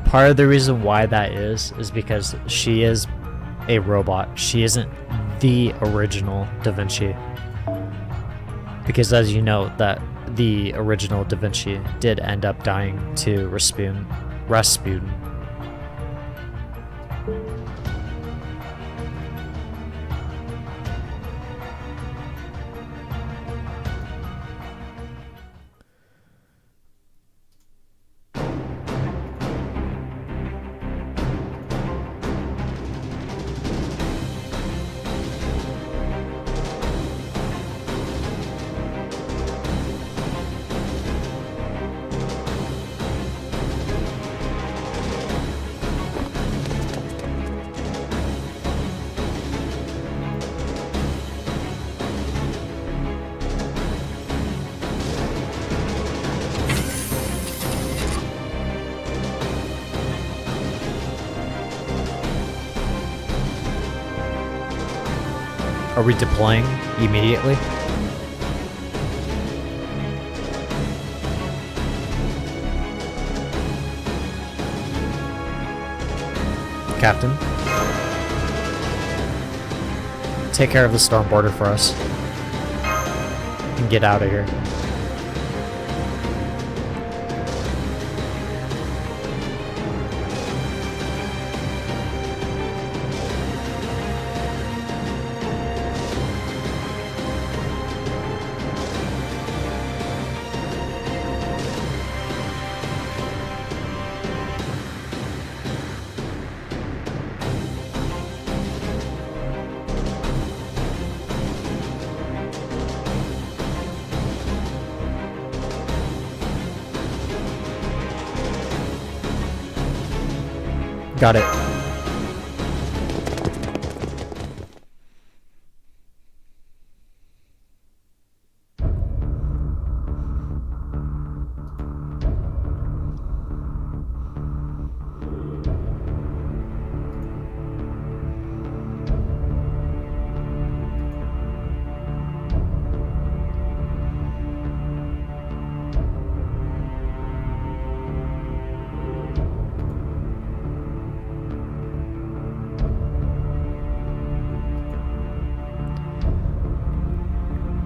Part of the reason why that is because she is a robot. She isn't the original Da Vinci. Because as you know, that the original Da Vinci did end up dying to Rasputin. Are we deploying immediately? Captain? Take care of the Stormboarder for us. And get out of here. Got it.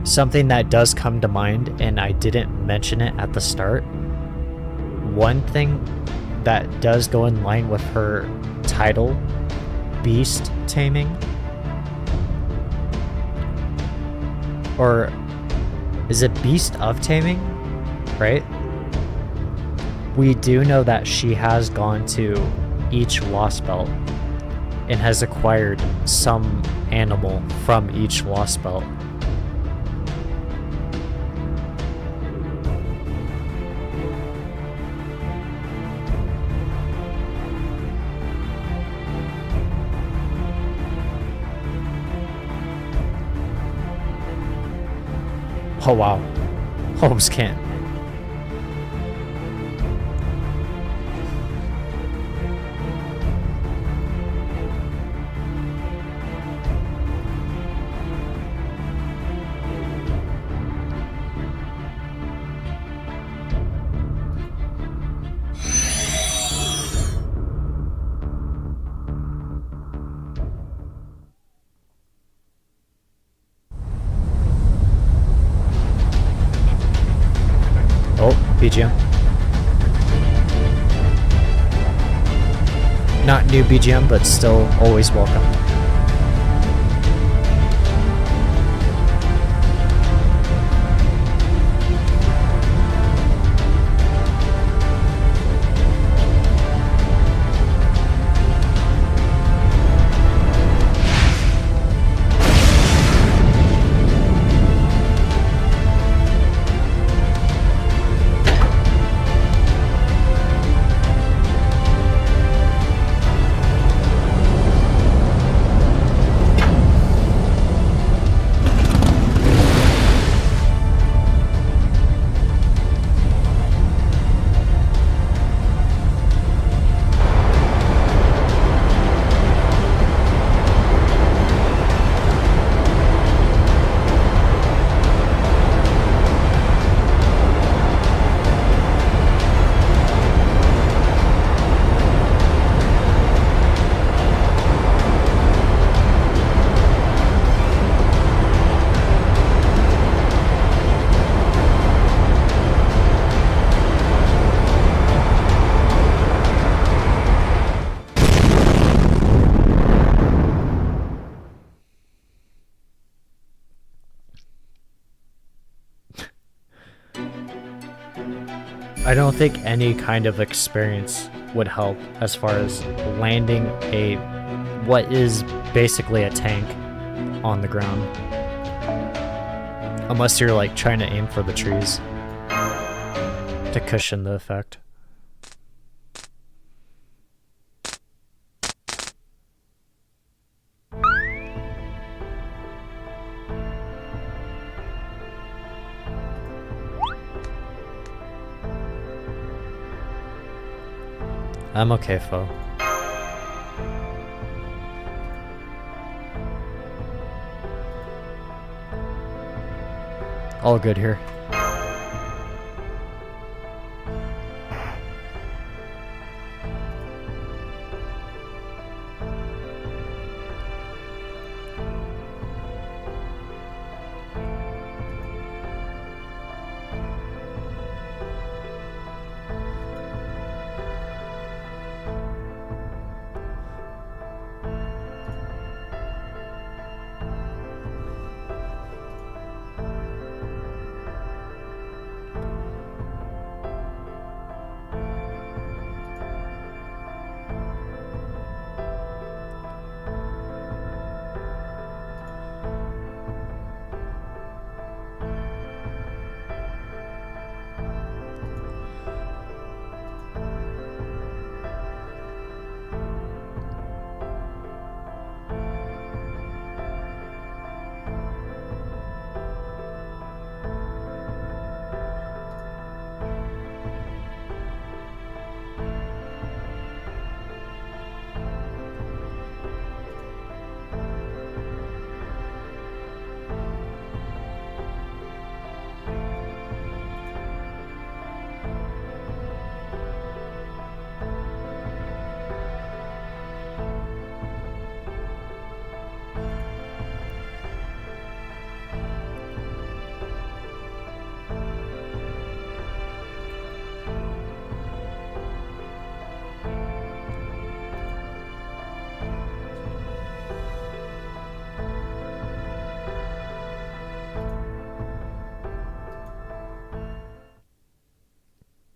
Something that does come to mind, and I didn't mention it at the start. One thing that does go in line with her title, Beast Taming, or is it Beast of Taming, right? We do know that she has gone to each Lost Belt and has acquired some animal from each Lost Belt. Oh wow, Holmes can't. Oh, BGM. Not new BGM, but still always welcome. I don't think any kind of experience would help as far as landing a what is basically a tank on the ground. Unless you're like trying to aim for the trees to cushion the effect. I'm okay, Fo. All good here.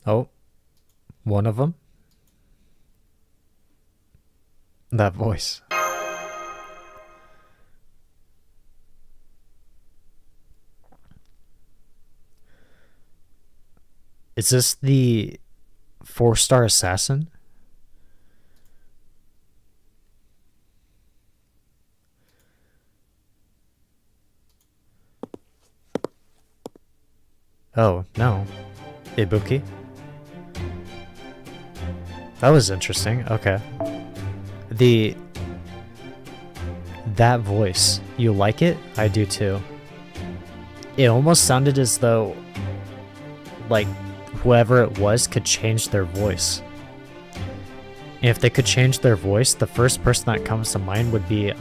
Oh, one of them? That voice. Is this the 4-star assassin? Oh, no. Ibuki? That was interesting. Okay. That voice. You like it? I do too. It almost sounded as though, like, whoever it was could change their voice. And if they could change their voice, the first person that comes to mind would be,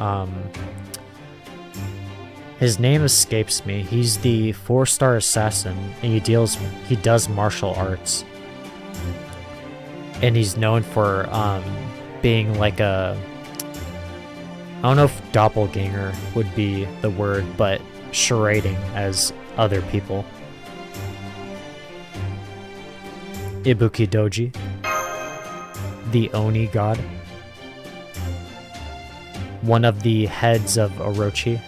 his name escapes me. He's the 4-star assassin, and he does martial arts. And he's known for, being like a, I don't know if doppelganger would be the word, but charading as other people. Ibuki Doji, the Oni god, one of the heads of Orochi.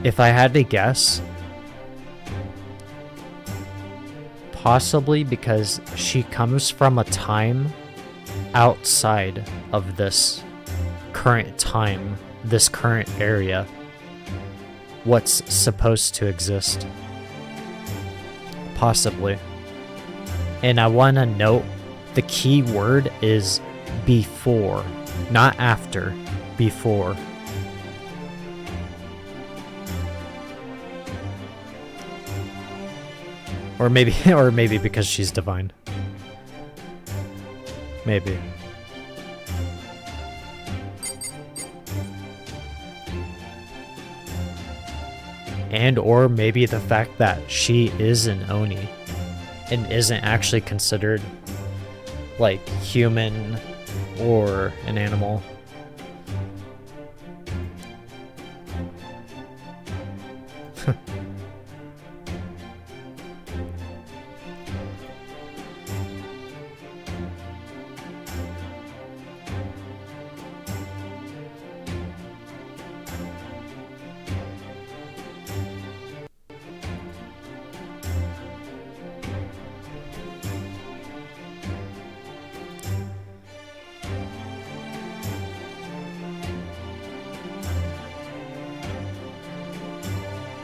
If I had to guess, possibly because she comes from a time outside of this current time, this current area, what's supposed to exist. Possibly. And I want to note the key word is before, not after, before. Or maybe because she's divine. Maybe. And or maybe the fact that she is an Oni and isn't actually considered like human or an animal.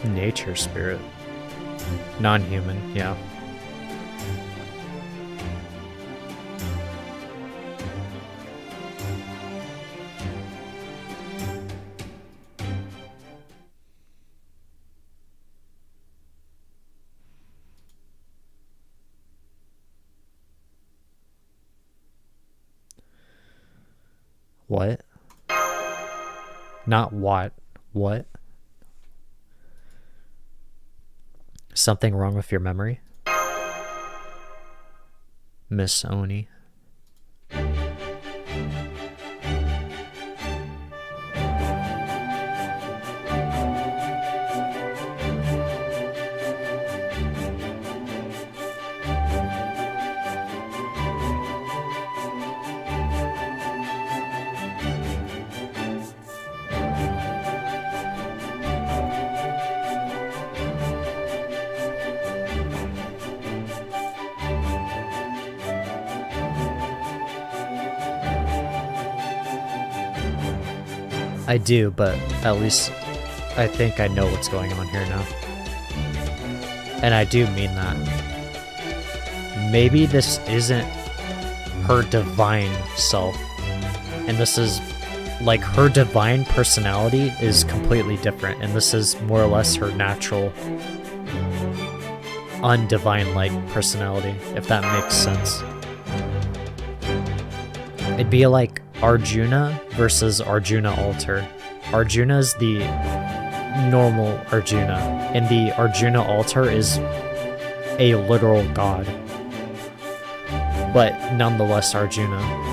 Nature spirit. Non-human, yeah. What? Not what. What? Something wrong with your memory? Miss Oni. I do, but at least I think I know what's going on here now. And I do mean that. Maybe this isn't her divine self. And this is, like, her divine personality is completely different. And this is more or less her natural, undivine-like personality, if that makes sense. It'd be like Arjuna versus Arjuna Alter. Arjuna is the normal Arjuna, and the Arjuna altar is a literal god, but nonetheless Arjuna.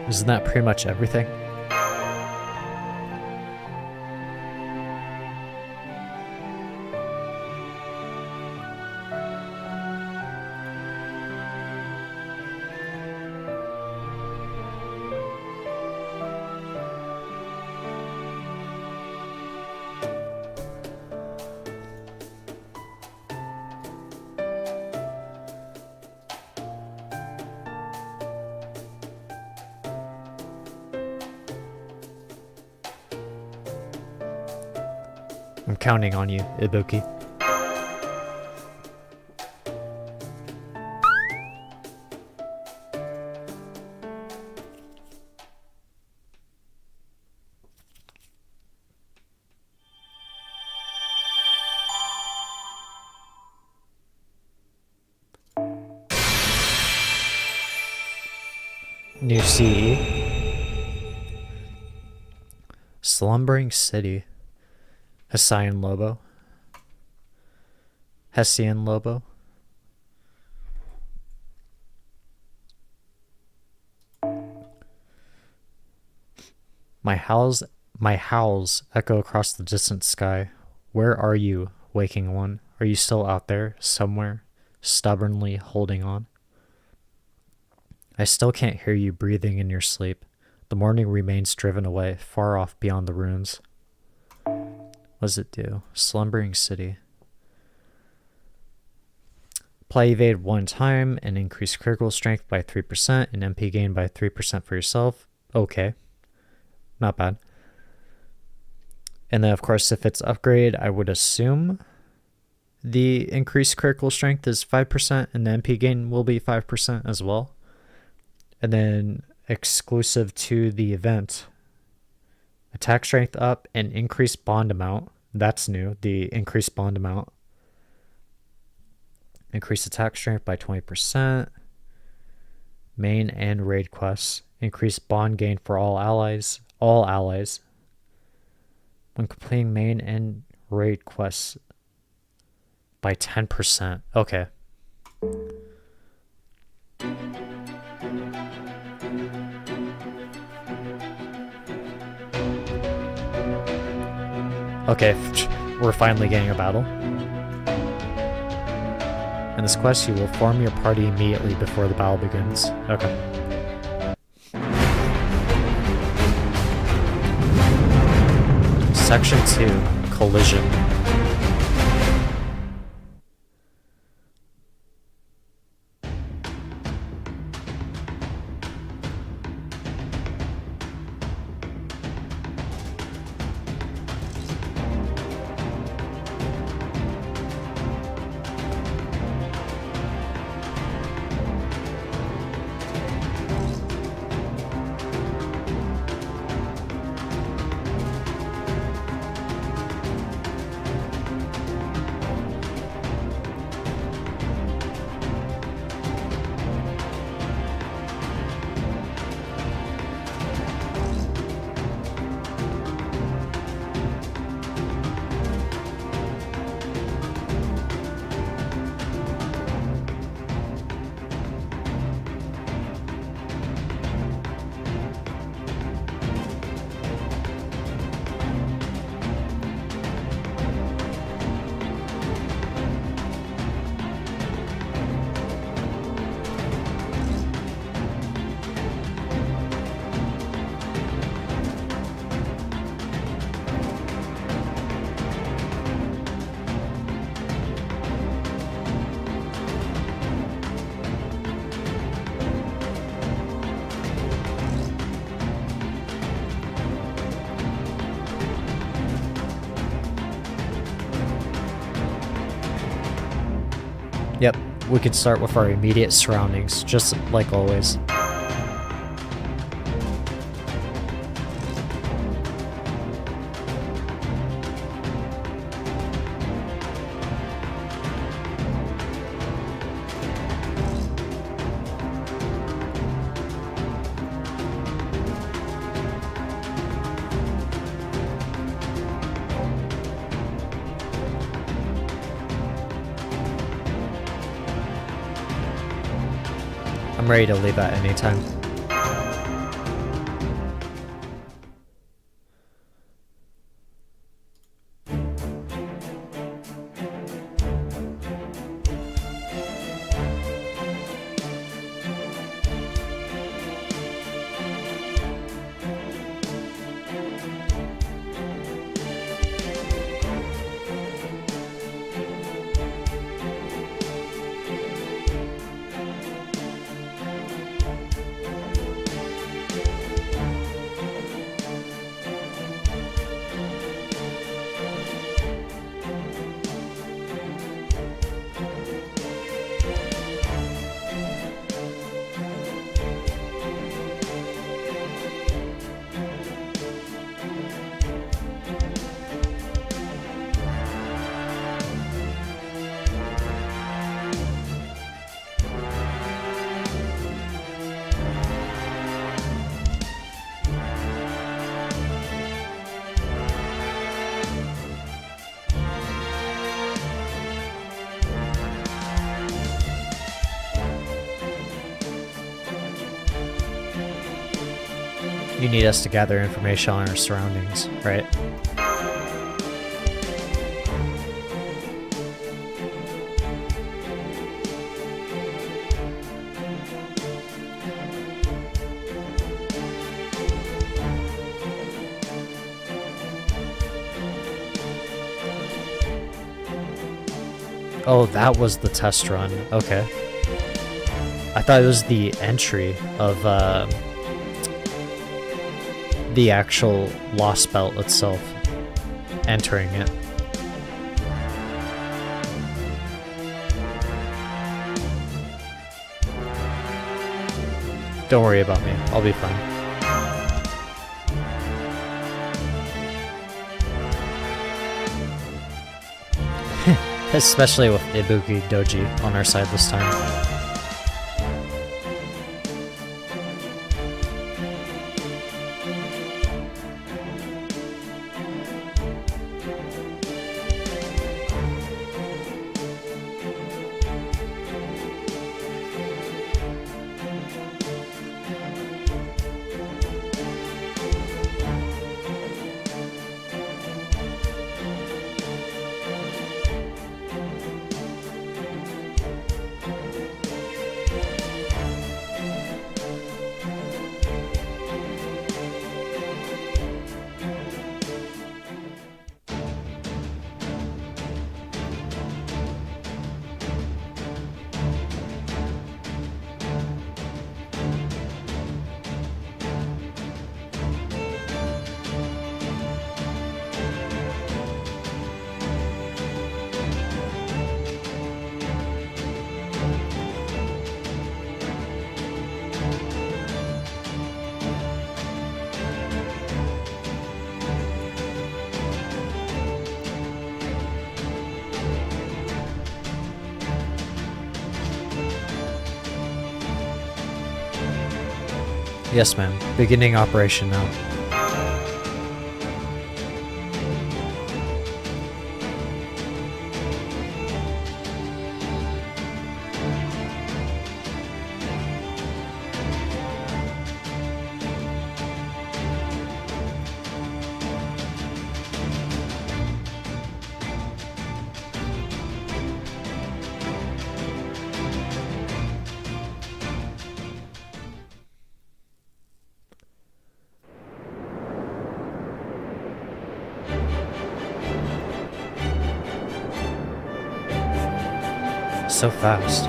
Isn't that pretty much everything? I'm counting on you, Ibuki. New CE. Slumbering City. Hessian Lobo. Hessian Lobo. My howls echo across the distant sky. Where are you, waking one? Are you still out there, somewhere, stubbornly holding on? I still can't hear you breathing in your sleep. The morning remains driven away, far off beyond the ruins. What does it do? Slumbering City. Apply evade one time and increase critical strength by 3% and MP gain by 3% for yourself. Okay. Not bad. And then, of course, if it's upgrade, I would assume the increased critical strength is 5% and the MP gain will be 5% as well. And then exclusive to the event, attack strength up and increased bond amount. That's new, the increased bond amount. Increase attack strength by 20%. Main and raid quests. Increase bond gain for all allies. All allies. When completing main and raid quests by 10%. Okay. Okay, we're finally getting a battle. In this quest, you will form your party immediately before the battle begins. Okay. Section 2, Collision. Yep, we could start with our immediate surroundings, just like always. I'm ready to leave at any time. You need us to gather information on our surroundings, right? Oh, that was the test run. Okay. I thought it was the entry of the actual Lost Belt itself. Entering it. Don't worry about me. I'll be fine. Especially with Ibuki Doji on our side this time. Yes, ma'am. Beginning operation now. So fast.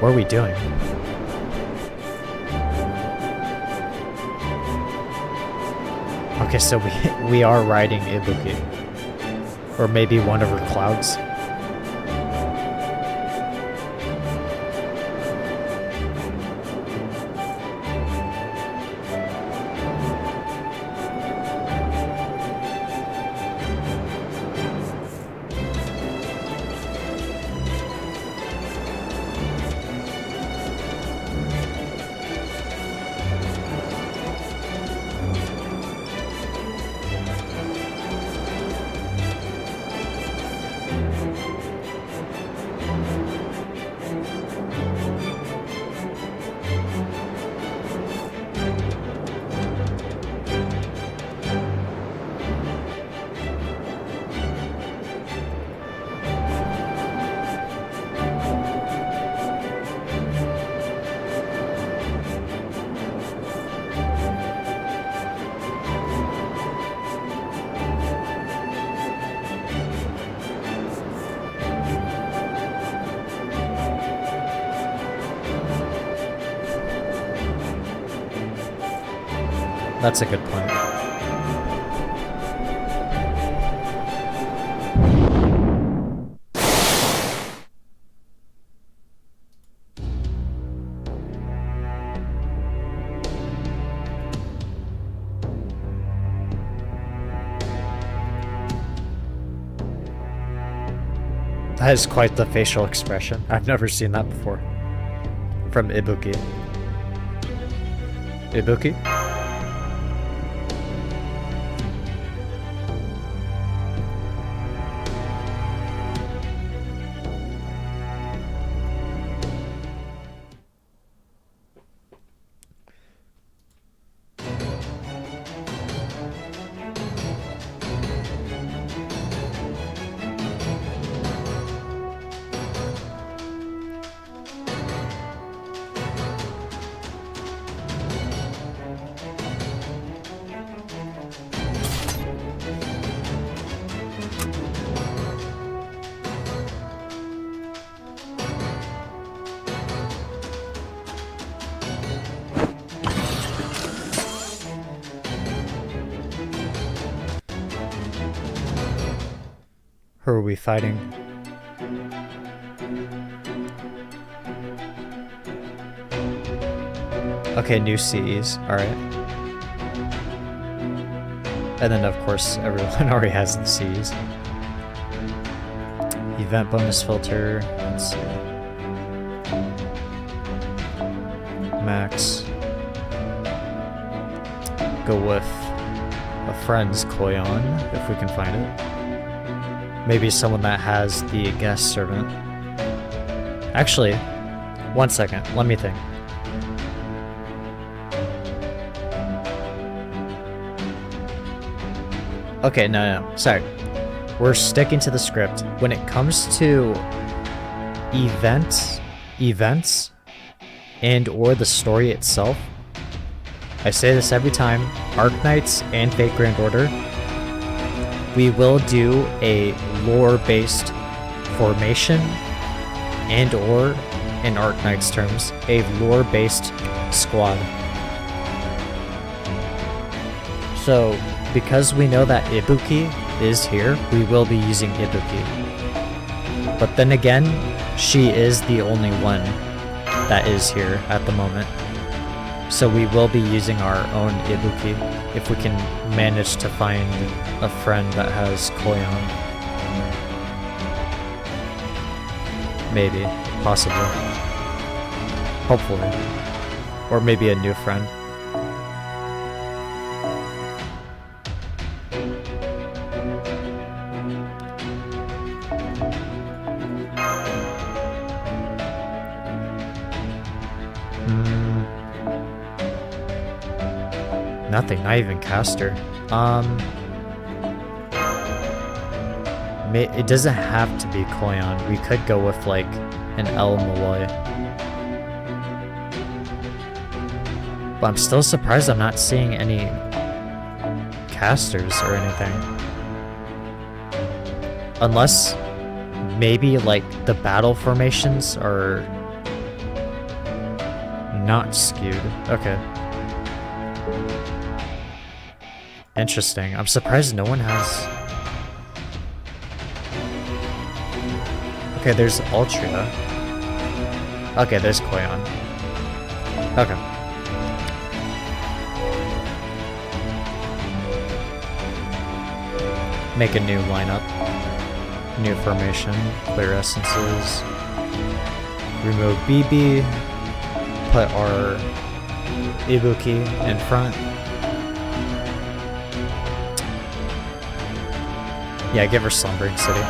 What are we doing? Okay, so we are riding Ibuki. Or maybe one of her clouds. That's a good point. That is quite the facial expression. I've never seen that before. From Ibuki. Ibuki? Who are we fighting? Okay, new CEs. Alright. And then, of course, everyone already has the CEs. Event bonus filter. Let's see. Max. Go with a friend's Koyon, if we can find it. Maybe someone that has the guest servant. Actually, 1 second, let me think. Okay, no, sorry. We're sticking to the script. When it comes to events, and or the story itself, I say this every time, Arknights and Fate Grand Order, we will do a lore-based formation and or, in Arknights terms, a lore-based squad. So, because we know that Ibuki is here, we will be using Ibuki. But then again, she is the only one that is here at the moment. So we will be using our own Ibuki if we can manage to find a friend that has Koyon. Maybe. Possibly. Hopefully. Or maybe a new friend. Nothing, not even caster. It doesn't have to be Koyon. We could go with like an El Malloy. But I'm still surprised I'm not seeing any casters or anything. Unless maybe like the battle formations are not skewed. Okay. Interesting. I'm surprised no one has... Okay, there's Altria. Okay, there's Koyon. Okay. Make a new lineup. New formation. Clear essences. Remove BB. Put our Ibuki in front. Yeah, give her Slumbering City.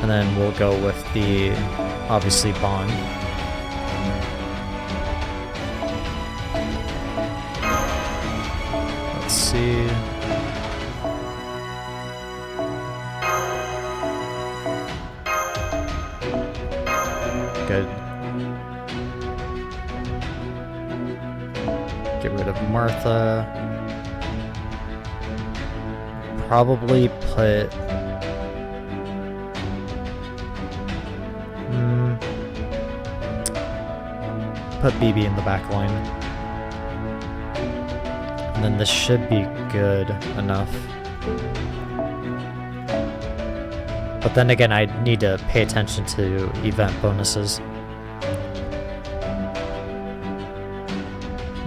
And then we'll go with the, obviously, bond. Let's see. Good. Get rid of Martha. Probably put... put BB in the back line. And then this should be good enough. But then again, I need to pay attention to event bonuses.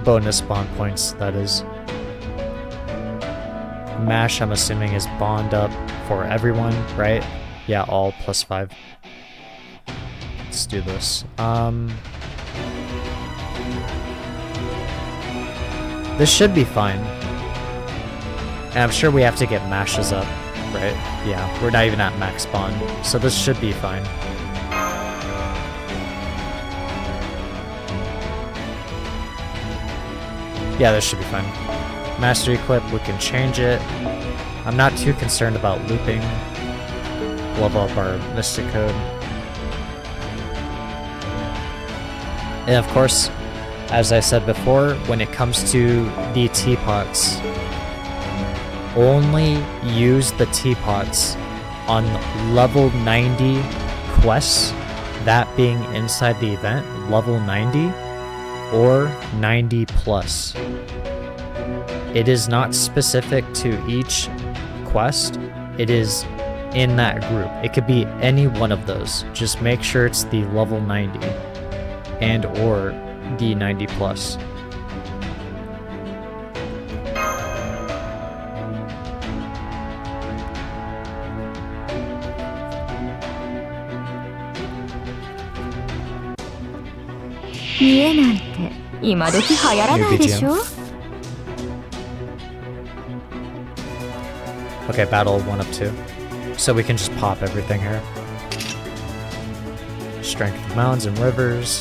Bonus bond points, that is. Mash, I'm assuming, is bond up for everyone, right? Yeah, all +5. Let's do this. This should be fine. And I'm sure we have to get mashes up, right? Yeah, we're not even at max bond, so this should be fine. Yeah, this should be fine. Mastery equip, we can change it. I'm not too concerned about looping. Level up our Mystic Code. And of course, as I said before, when it comes to the teapots, only use the teapots on level 90 quests, that being inside the event, level 90 or 90 plus. It is not specific to each quest, it is in that group. It could be any one of those. Just make sure it's the level 90 and or the 90 plus. Okay, battle 1 up 2. So we can just pop everything here. Strength of mountains and rivers.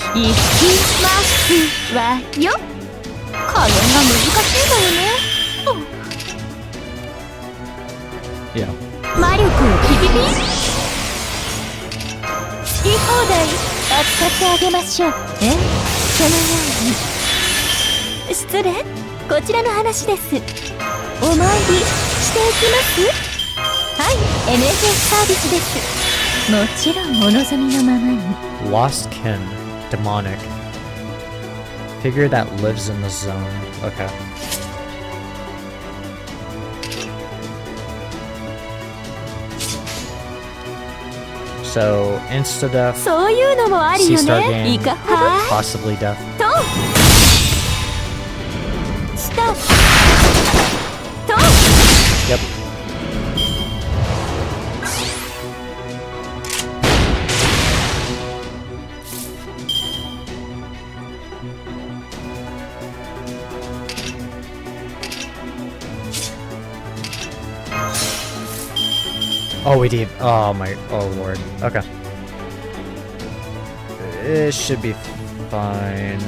Yeah. 失礼、こちらの話です。お参りしていきます？はい、NFS サービスです。もちろんお望みのままに。Lost kin, demonic. Figure that lives in the zone. Okay. So, insta-death, そういうのもあるよ C-star ね。い gain, かほど？ possibly death. と、スタート。と。 Yep. Oh, we did. Oh my. Oh lord. Okay. It should be fine.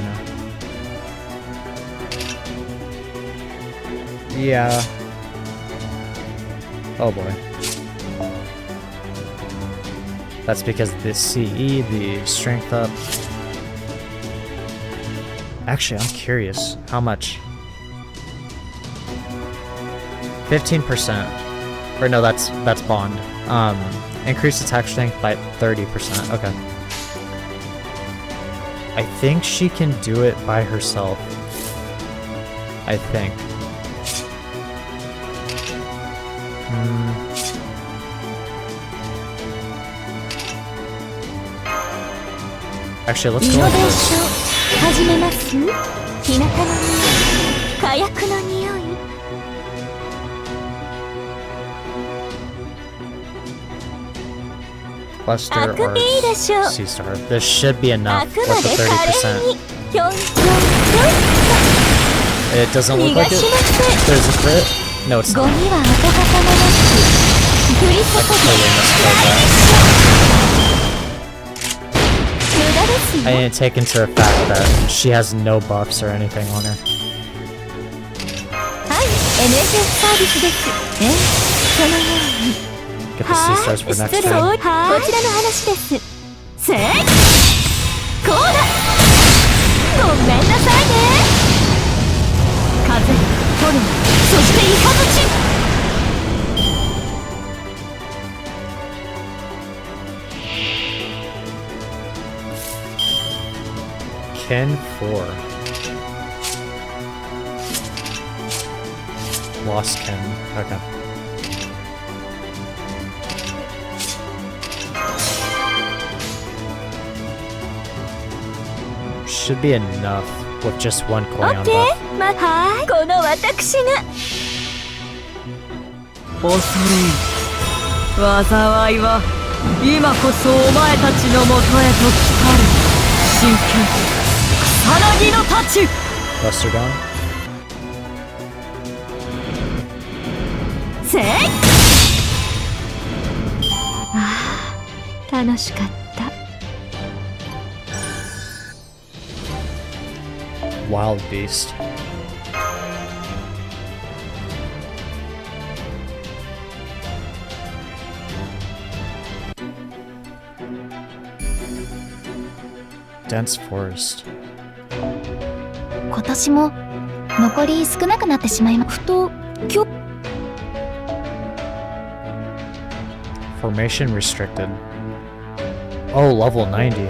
Yeah. Oh boy. That's because the CE, the strength up. Actually, I'm curious. How much? 15%. Or no, that's bond. Increase attack strength by 30%. Okay. I think she can do it by herself. I think. Actually, let's go with this. 始めます。日向の匂い、火薬の匂い。 Cluster or C-star. This should be enough with the 30%. It doesn't look like it. There's a crit. No, it's not. I completely misspelled that. I didn't take into the fact that she has no buffs or anything on her. はい NSS サービスですそのように Get the C stars for next 失礼 time. こちらの話ですせいこうだごめんなさいね風炎そしてイカズチKen 4. Lost Ken. Okay. Should be enough with just one coin on buff. はいこの私が恐れ入り災いは今こそお前たちのもとへと来たる真剣草薙の太刀 Buster down. せいああ楽しかった Wild Beast. Dense Forest. 今年も残り少なくなってしまいふと今日 Formation restricted. Oh, level 90.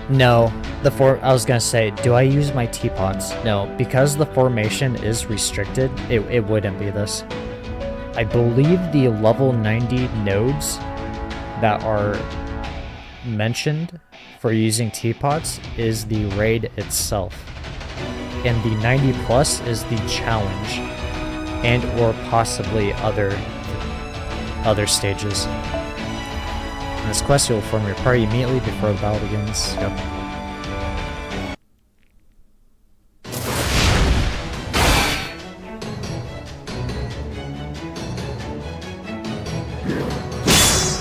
No, I was gonna say, do I use my teapots? No, because the formation is restricted, it wouldn't be this. I believe the level 90 nodes that are mentioned for using teapots is the raid itself. And the 90 plus is the challenge and or possibly other stages. In this quest, you'll form your party immediately before the battle begins. Yep.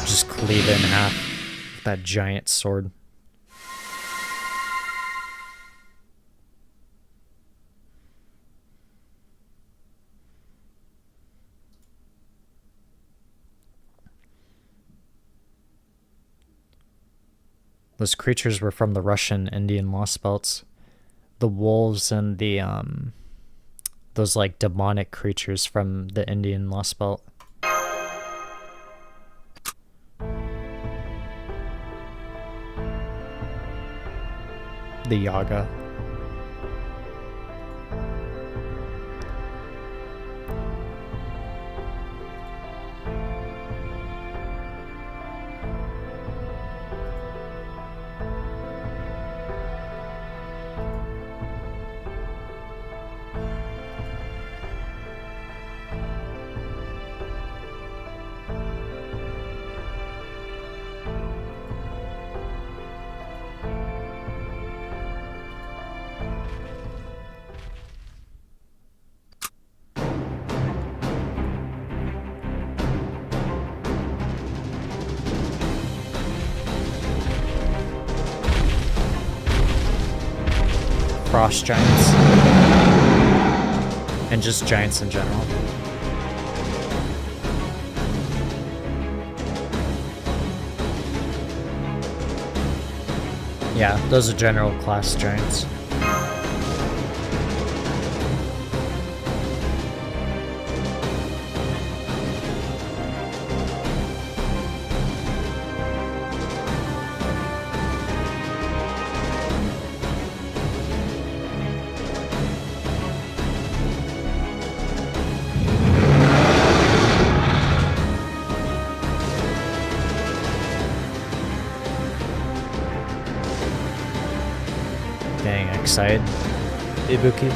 Just cleave it in half with that giant sword. Those creatures were from the Russian Indian Lost Belts. The wolves and the those like demonic creatures from the Indian Lost Belt. The Yaga. Frost giants. And just giants in general. Yeah, those are general class giants. Dang, excited. Ibuki.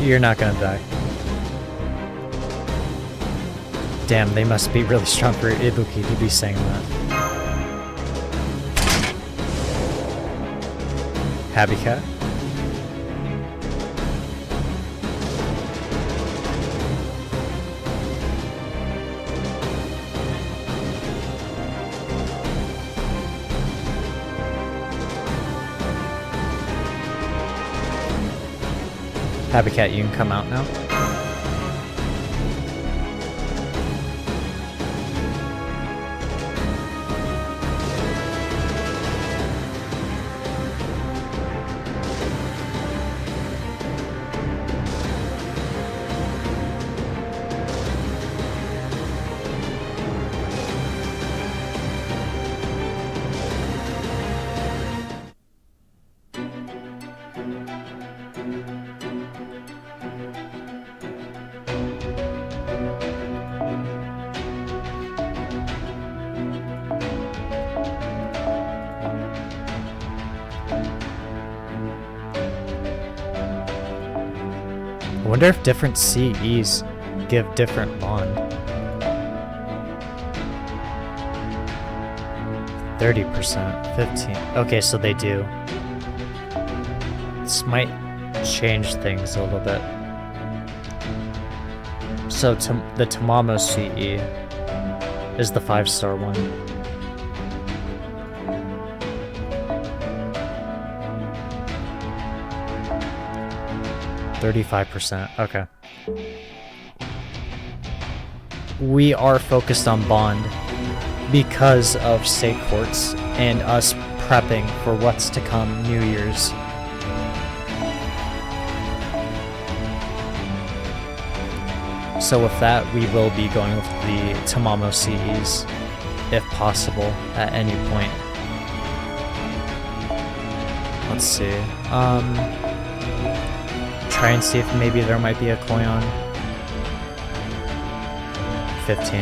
You're not gonna die. Damn, they must be really strong for Ibuki to be saying that. Happy Cat? Happy Cat, you can come out now. I wonder if different CEs give different bond. 30%, 15. Okay, so they do. This might change things a little bit. So the Tamamo CE is the 5-star one. %. Okay. We are focused on bond because of state courts and us prepping for what's to come New Year's. So with that, we will be going with the Tamamo CEs, if possible, at any point. Let's see. Try and see if maybe there might be a Koyon. 15.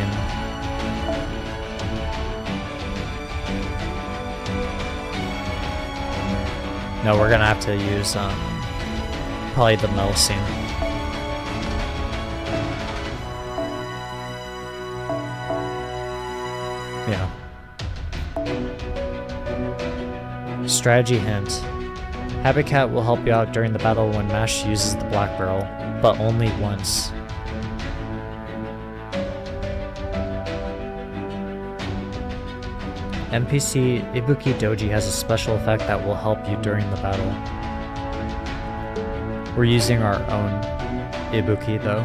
No, we're gonna have to use probably the metal scene. Yeah. Strategy hint. Happy Cat will help you out during the battle when Mash uses the Black Barrel, but only once. NPC Ibuki Doji has a special effect that will help you during the battle. We're using our own Ibuki though.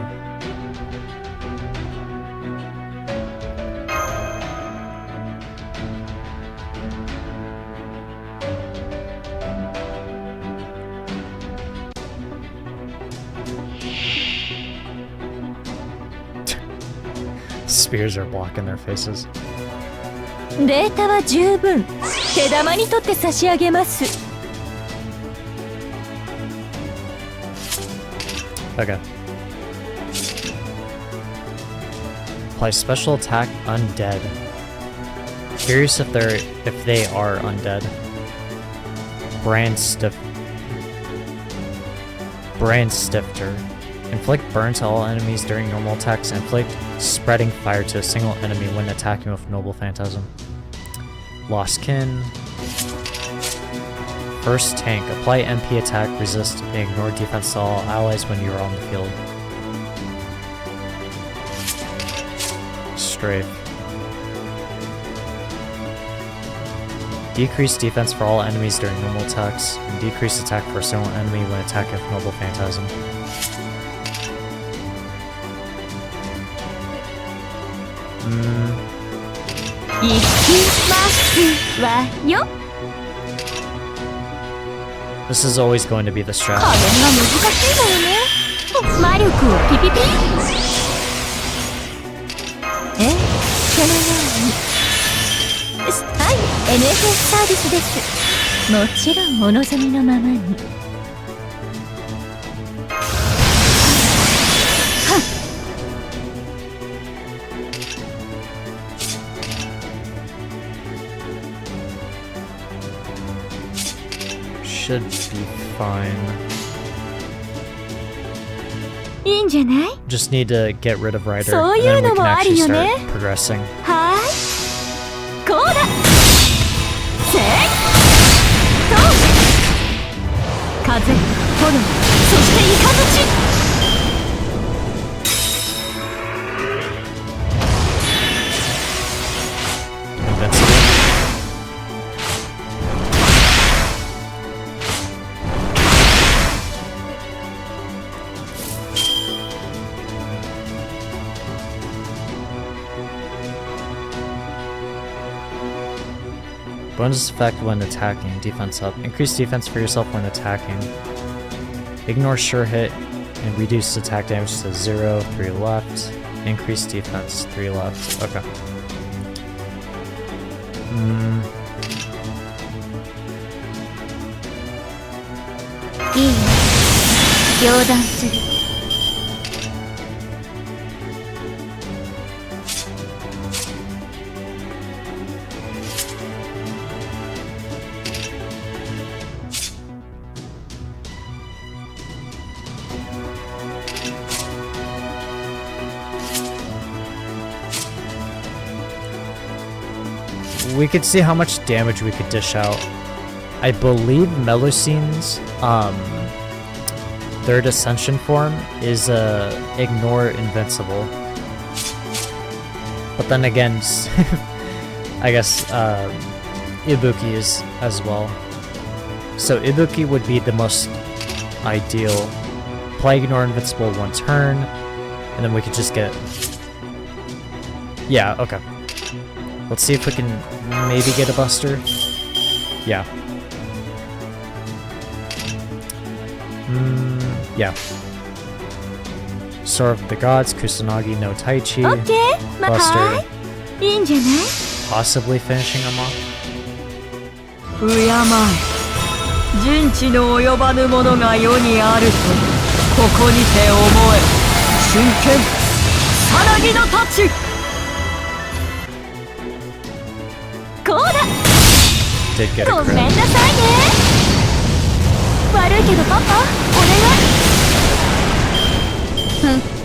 Spears are blocking their faces. データは十分手玉に取って差し上げます。 Okay. Apply special attack undead. Curious if they are undead. Brand Stifter. Inflict burn to all enemies during normal attacks. Inflict spreading fire to a single enemy when attacking with Noble Phantasm. Lost Kin. First tank. Apply MP attack, resist, and ignore defense to all allies when you are on the field. Strafe. Decrease defense for all enemies during normal attacks, and decrease attack for a single enemy when attacking with Noble Phantasm. This is always going to be the strat. 加減が難しいわよね。魔力をピピピ。そのように。はい、NFS サービスです。もちろんお望みのままに。 Shit. should be fine. いいんじゃない？ Just need to get rid of Rider, そう and いう then we の can もあ actually るよ start ね。 progressing. はーい。こうだ。せい。と。風、炎、そして雷。Invincible. Bonus effect when attacking, defense up. Increase defense for yourself when attacking. Ignore sure hit and reduce attack damage to 0, 3 left. Increase defense, 3 left. Okay. いいよ。両断する。We could see how much damage we could dish out. I believe Melusine's third ascension form is ignore invincible. But then again, I guess Ibuki is as well. So Ibuki would be the most ideal. Apply ignore invincible one turn, and then we could just get... Yeah, okay. Let's see if we can maybe get a buster. Yeah. Yeah. Sword of the Gods, Kusanagi no Taichi. Okay, Buster. いいんじゃない？ Possibly finishing him off. 敬え人知の及ばぬものが世にあるとここにて思え真剣草薙の太刀こうだ。 Did get a ごめん crit. なさいね。悪いけどパパ、お願い。ふん。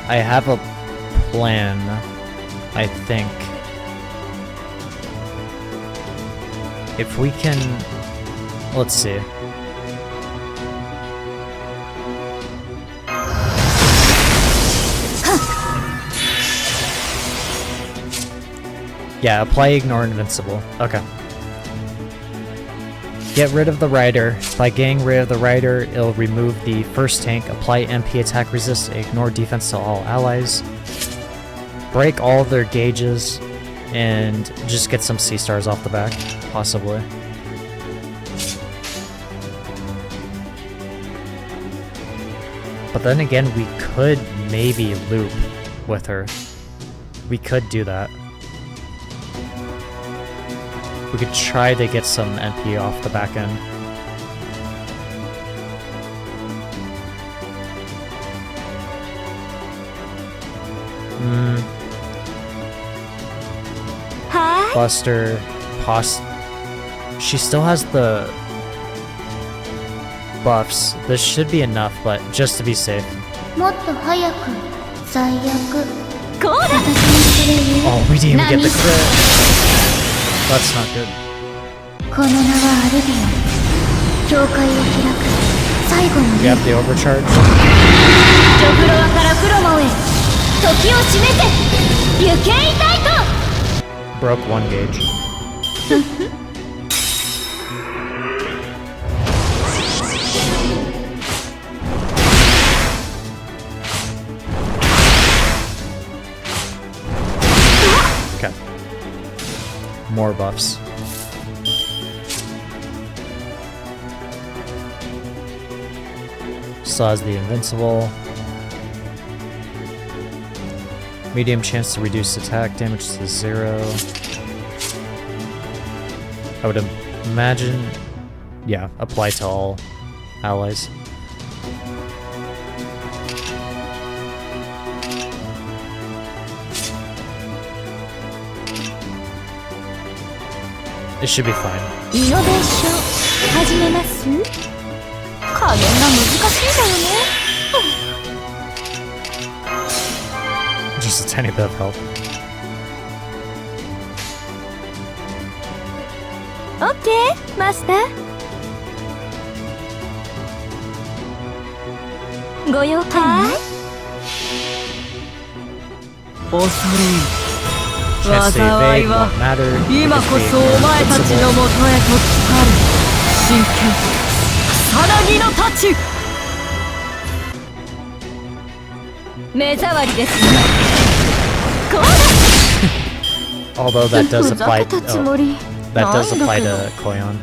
I have a plan, I think. If we can... Let's see. Yeah, apply ignore invincible. Okay. Get rid of the rider. By getting rid of the rider, it'll remove the first tank, apply MP attack resist, ignore defense to all allies, break all their gauges, and just get some C-stars off the back, possibly. But then again, we could maybe loop with her. We could do that. We could try to get some NP off the back end. Hi. Buster, she still has the buffs. This should be enough, but just to be safe. もっと早く最悪こうだ。 Oh, we didn't even get the crit. That's not good. この名はアルビオン。教会を開く最後の We have the overcharge. ジョフロワからクロモへ時を示せ行けいたいと Broke one gauge. Okay. More buffs. Still has the invincible. Medium chance to reduce attack damage to 0. I would imagine, yeah, apply to all allies. It should be fine. イノベーション始めます。加減が難しいんだよね。Just a tiny bit of help. オッケー、マスター。ご用件ね。恐れ Chance to 災い evade は won't matter. 今 Because こ we そお ignore 前たちの invincible. もとへと来たる真剣さなぎの太刀目障りですね。こう Although that だ。 does ふざ apply けたつ oh, もり。 that does ないんだ apply けど to Koyon.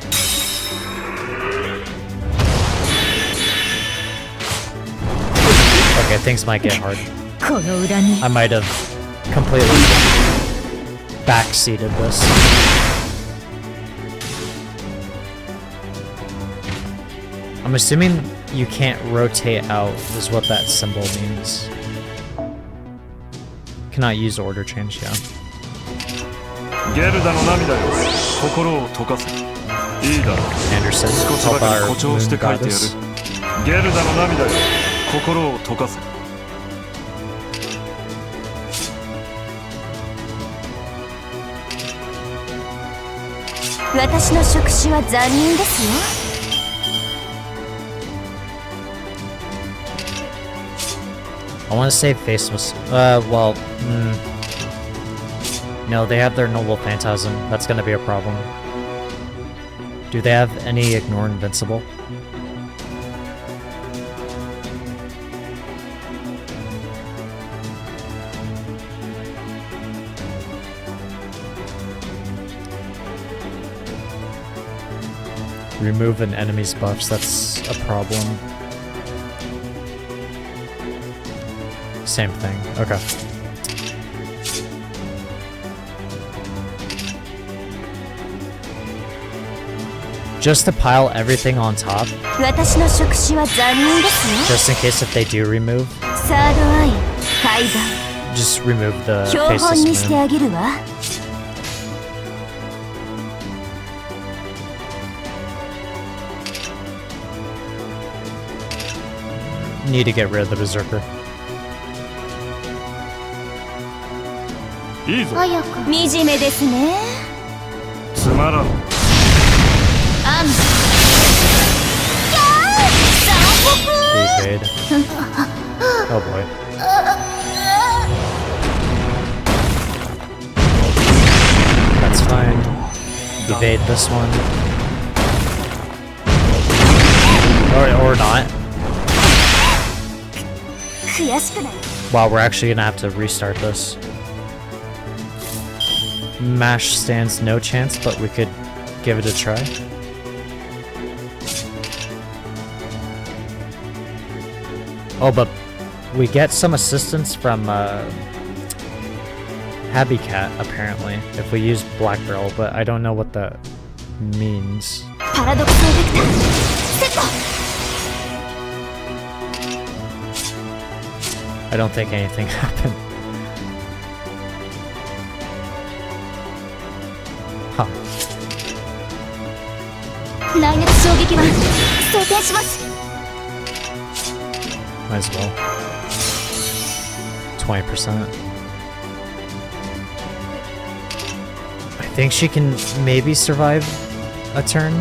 Okay, things might get hard. この恨み。 I might have completely backseated this. I'm assuming you can't rotate out is what that symbol means. Cannot use order change, yeah. ゲルダの涙よ心を溶かせいいだろう Anderson, 少し help ばかり our 誇張して moon 書いてやる goddess. ゲルダの涙よ心を溶かせ私の触手は残忍ですよ。I want to say Faceless. Well, no, they have their Noble Phantasm. That's gonna be a problem. Do they have any Ignore Invincible? Remove an enemy's buffs, that's a problem. Same thing, okay. Just to pile everything on top, 私の触手は残忍ですよ。 just in case if they do remove, サードアイ、海外。 just remove the 標本にして faceless moon. あげるわ。 Need to get rid of the Berserker. いいぞ早く。惨めですね。つまらんアン。残酷。 Evade. Oh boy. That's fine. Evade this one. Or not. 悔しくない。 Wow, we're actually gonna have to restart this. Mash stands no chance, but we could give it a try. Oh, but we get some assistance from Happy Cat, apparently, if we use Black Barrel, but I don't know what that means. パラドクスエフェクター。セット。 I don't think anything happened. Huh. 来月衝撃は装填します。 Might as well. 20%. I think she can maybe survive a turn.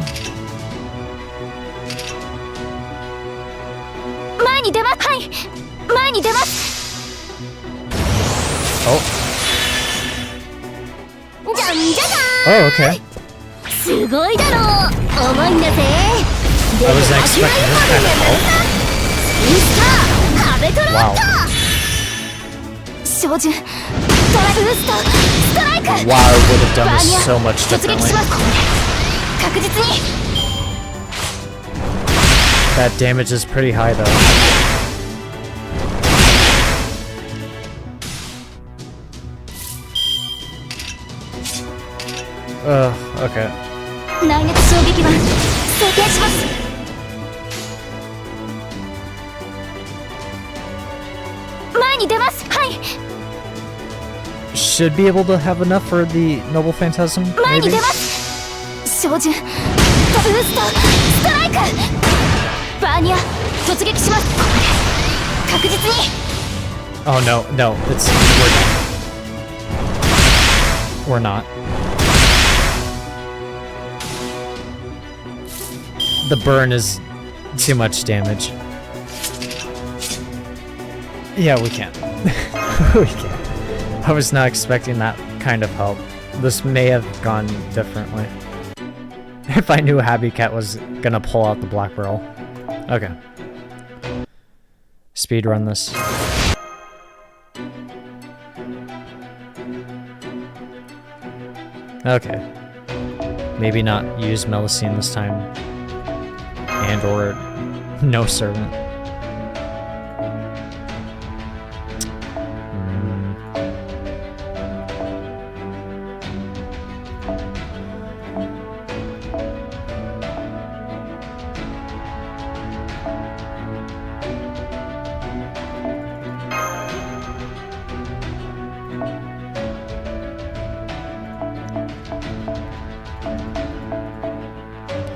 前に出ます。はい。前に出ます。 Oh. じゃんじゃじゃ Oh, okay. ーん。すごいだろう。重いんだぜ。 I wasn't expecting this kind of help. ミスター壁トラッ Wow. カー。照準。トラブースト。ストライク。 Wow, I would have done this so much 突撃 differently. します。確実に。 That damage is pretty high though. Okay. 内熱衝撃は成形します。 前に出ます。はい。 Should be able to have enough for the Noble Phantasm, 前に maybe? 出ます。照準ブーストストライク。バーニャ突撃します。ここで確実に。 Oh no, no, we're not. The burn is too much damage. Yeah, we can't. We can't. I was not expecting that kind of help. This may have gone differently. If I knew Happy Cat was gonna pull out the black barrel. Okay. Speedrun this. Okay. Maybe not use Melusine this time. And or no servant.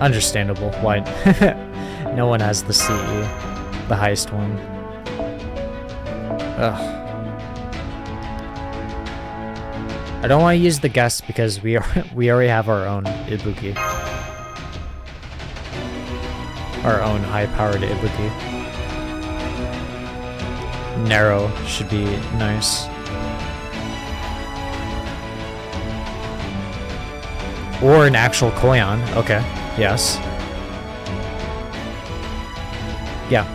Understandable why no one has the CE, the highest one. Ugh. I don't want to use the guest because we already have our own Ibuki. Our own high-powered Ibuki. Narrow should be nice. Or an actual Koyan. Okay. Yes. Yeah.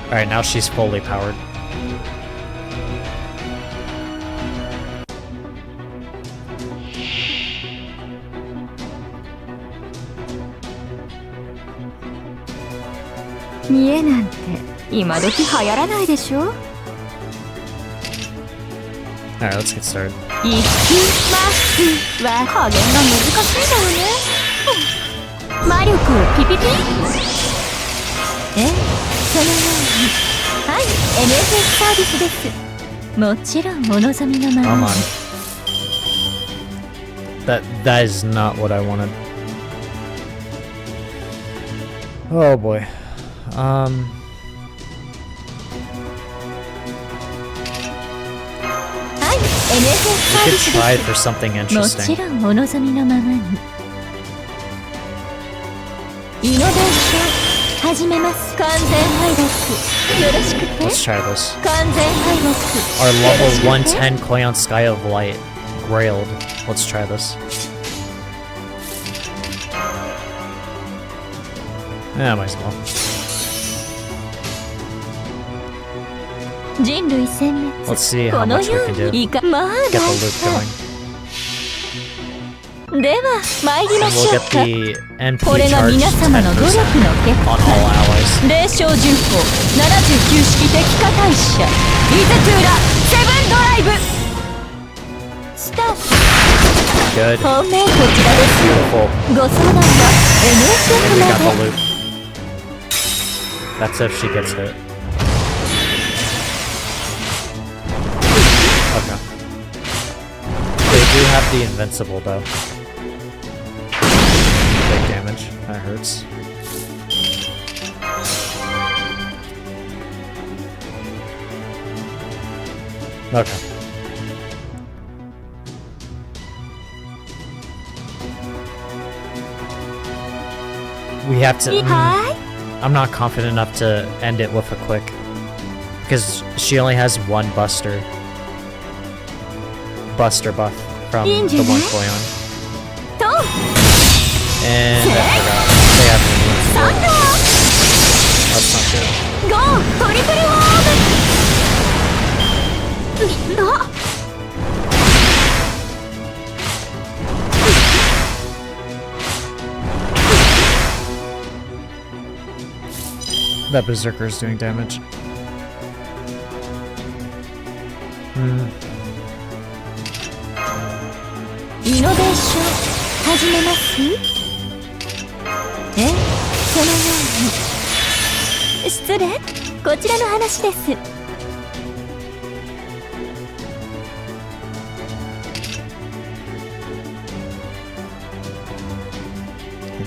Alright, now she's fully powered. Mie なんて今時流行らないでしょ。 Alright, let's get started. 行きますは加減が難しいだろうね。魔力ピピピ。そのように。はい、NFS サービスです。もちろんお望みのま Come ま on. That is not what I wanted. Oh boy. We could try for something も interesting. ちろんお望みのままに。イノベーション始めます。完全敗北よろしくて。 Let's try this. 完全敗北 Our よろし level くて。 110 Koyan Sky of Light. Grailed. Let's try this. Yeah, might as well. 人類殲滅 Let's see how この much we よ can う do. にいかまあ Get the な loop going. では参りま And し we'll ょう get か。 the NP これが charge 皆様の努力の 10% 結 on all 果。 allies. 霊障重工79式敵化大社イズトゥーラセブンドライブスタート。 Good. 本命こちらです。 Beautiful. ご相談は We got the NSF まで。 loop. That's if she gets hit. Okay. They do have the invincible though. Big damage. That hurts. Okay. We have to. は I'm not confident enough to end it with a quick. Because she only has one Buster buff from the one Koyan. ーいと And I forgot. They have an invincible. サンダ That's not good. ーゴートリプルオーブみんな That Berserker is doing damage. イノベーション始めます？そのように。失礼、こちらの話です。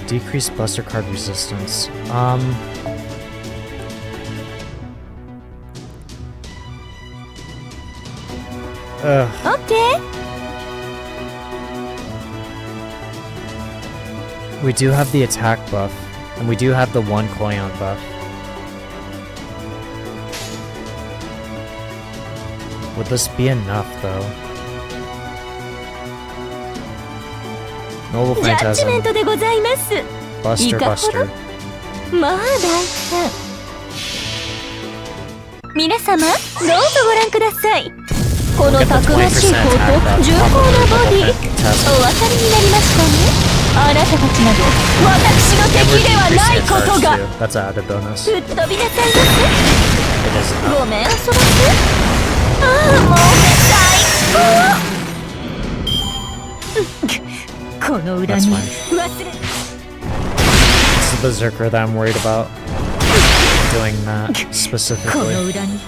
Decrease Buster Card Resistance. OK。We do have the attack buff, and we do have the 1 Koyon buff. Would this be enough, though? Noble ジャッジメン Phantasm, トでございます。 Buster いかほど Buster. まあ大胆。皆様、どうぞご覧ください。このたくましい方と重厚なボディ、お分かりになりましたね。あなたたちなど私の敵ではないことが。 That's an added bonus. ぶっ飛びなさいま It せ。 is enough. ごめん遊ばせ。ああ、もう最高。この恨み That's 忘 fine. れ。 It's the Berserker that I'm worried about doing that こ specifically. の恨み。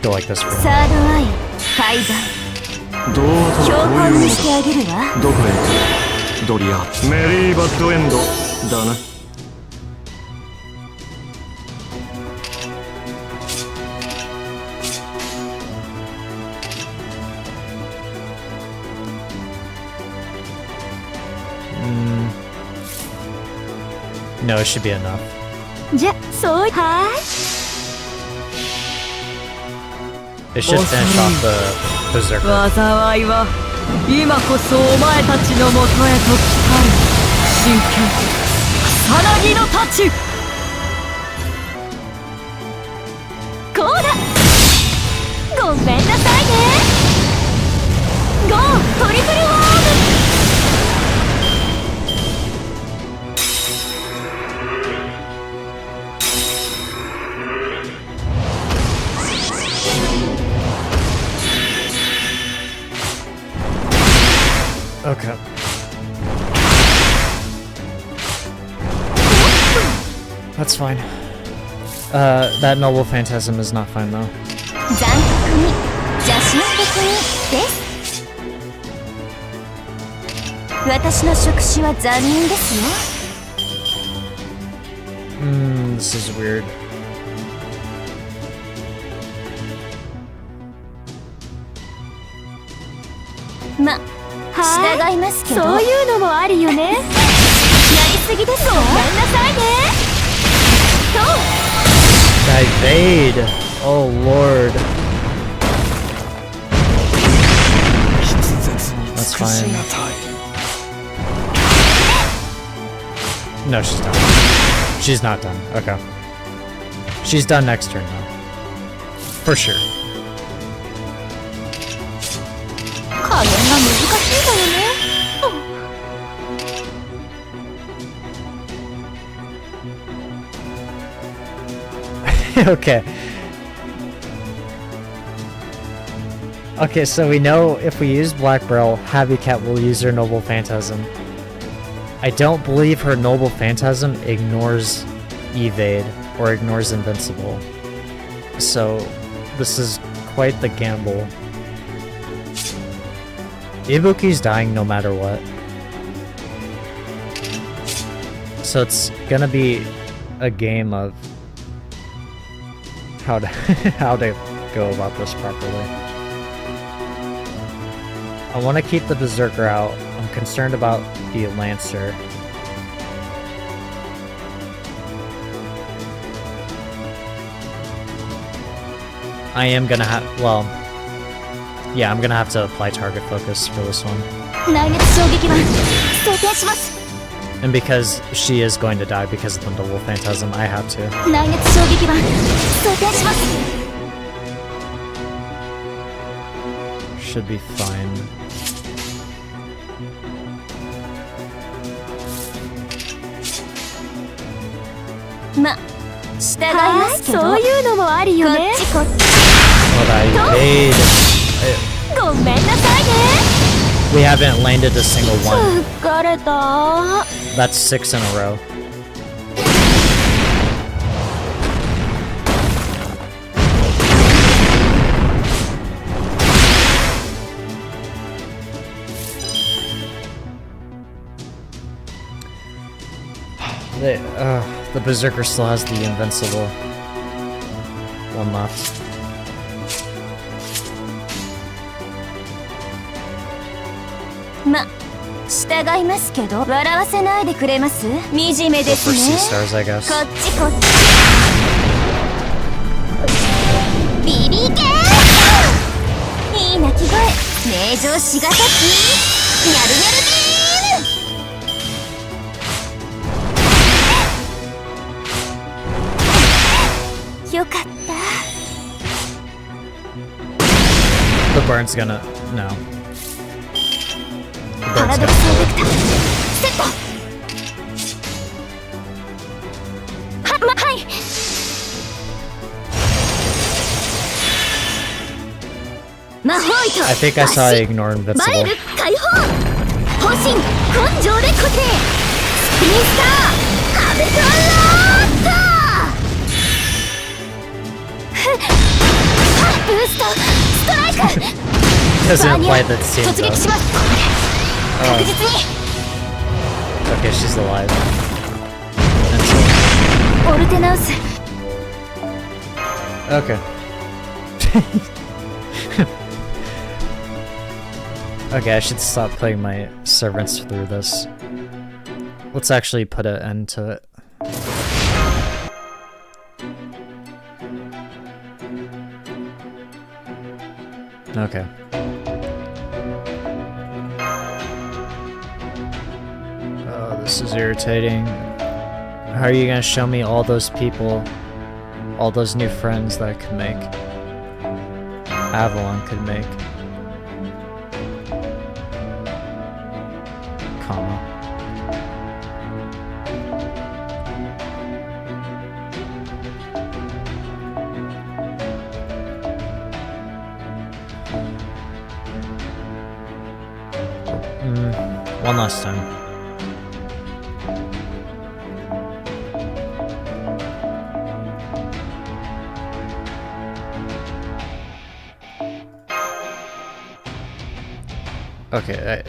Go like this for サ me. ードアイ、海外。童話と標はこう本にいうものしてあげるわ。だ。どこへ行く？ドリアメリーバッドエンドだな。No, it should be enough. じゃ、そうは It should finish off the Berserker. 災いは今こそお前たちのもとへと来たる。真剣草薙の太刀。こうだ。ごめんなさいね。ゴー、トリプルワーム。Okay. That's fine. That Noble Phantasm is not fine though. 残酷に、邪神的にです。私の触手は残忍ですよ。This is weird. ま、従いますけど。そういうのもあるよね。やりすぎですよ。ごめんなさいね。そう。Evade! Oh lord. That's fine. No, she's done. She's not done. Okay. She's done next turn though. For sure. 加減が難しいのよね。Okay. Okay, so we know if we use Black Barrel, Happy Cat will use her Noble Phantasm. I don't believe her Noble Phantasm ignores Evade or ignores Invincible. So this is quite the gamble. Ibuki's dying no matter what. So it's gonna be a game of how to how to go about this properly. I want to keep the Berserker out. I'm concerned about the Lancer. I am gonna have, well, yeah, I'm gonna have to apply target focus for this one. 内熱衝撃は装填します。 And because she is going to die because of the Noble Phantasm, I have to. 内熱衝撃は装填します。 Should be fine. ま、従いますけど。そういうのもありよね。こっちこっち。Hold on, I made... ごめんなさいね。 We haven't landed a single one. 疲れた。 That's 6 in a row. The Berserker still has the invincible one left. ま、従いますけど、笑わせないでくれます？惨めで Go す for ね。 sea stars, I guess. こっちこっち。ビビケー。いい鳴き声。名城しがたき。ニャルニャルビーム。よかった。 The burn's gonna... no. The パ burn's ラド gonna クサル kill ベ it. クターセット。はい。魔法糸 I think I saw I ignore バ invincible. レル解放。方針根性で固定。スピンスターアベトロート。ブーストストライク。 Doesn't apply the same 突撃し though. ます。確実に。 Okay, she's alive. オルテナウス。 Okay. Okay, I should stop putting my servants through this. Let's actually put an end to it. Okay. Oh, this is irritating. How are you gonna show me all those people, all those new friends that I could make? Avalon could make. Comma. One last time. Okay,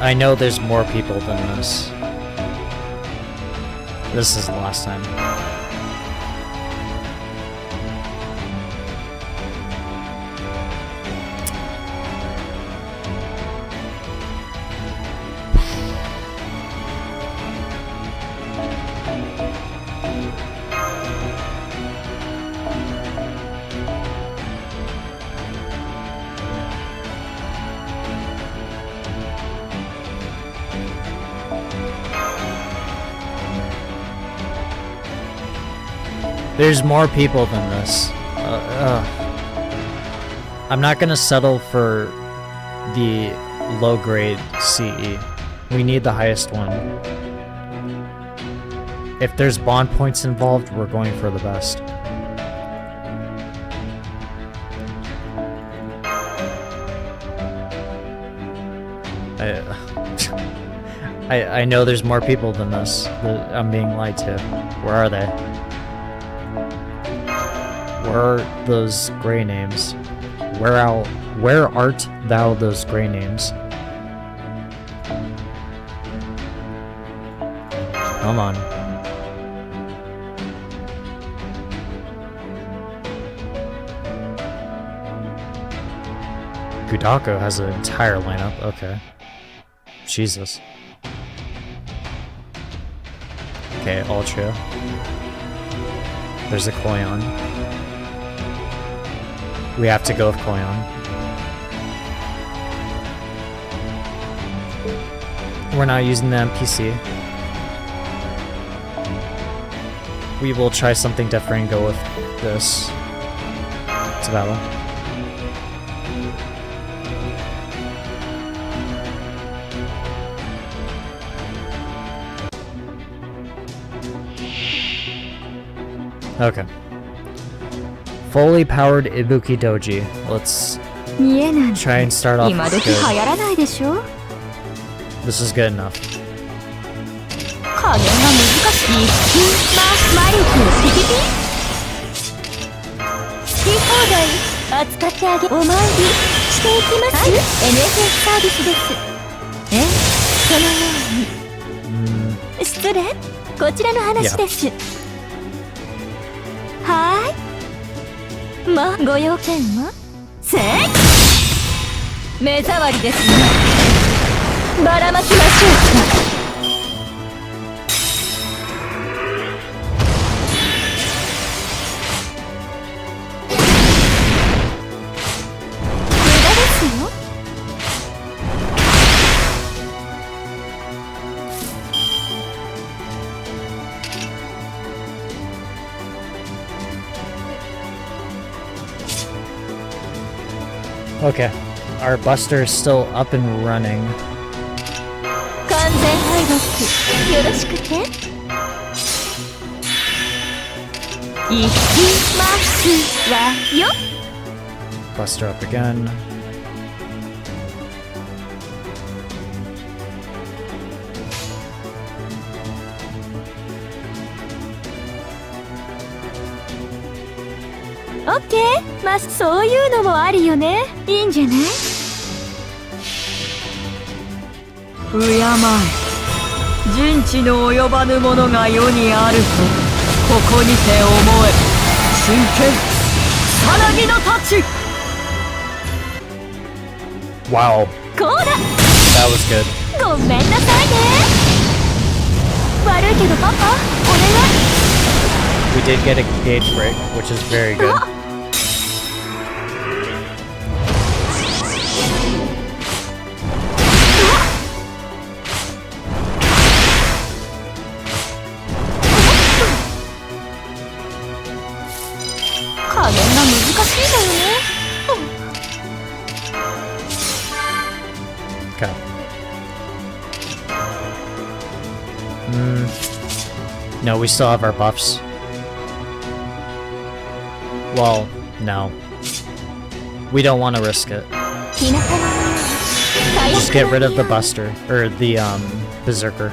I know there's more people than this. This is the last time. There's more people than this. I'm not gonna settle for the low grade CE. We need the highest one. If there's bond points involved, we're going for the best. I know there's more people than this. I'm being lied to. Where are they? Where are those gray names? Where art thou those gray names? Come on. Gudako has an entire lineup, okay. Jesus. Okay, Ultra. There's a Koyon. We have to go with Koyon. We're not using the NPC. We will try something different and go with this. It's a battle. Okay. Fully powered Ibuki Doji. Let's 見えない try and start off 今 with 時流 good. 行らないでしょ This is good enough. 加減が難しい魔力ピピピ好き放題扱ってあげお参りしていきます、はい、NFS サービスですそのように失礼こちらの話ですはーいご用件はせい目障りですねばらまきましょうかOkay. Our Buster is still up and running. 完全敗北よろしくて行きますわよ Buster up again. OK まあそういうのもあるよねいいんじゃない敬え人知の及ばぬものが世にあるとここにて思え真剣さなぎの太刀 Wow. こうだ That was good. ごめんなさいね悪いけどパパお願い We did get a gauge break, which is very good. 加減が難しいんだよね Okay. No, we still have our buffs. Well, no. We don't want to risk it. 日向の Just get rid of the Buster, or the, Berserker.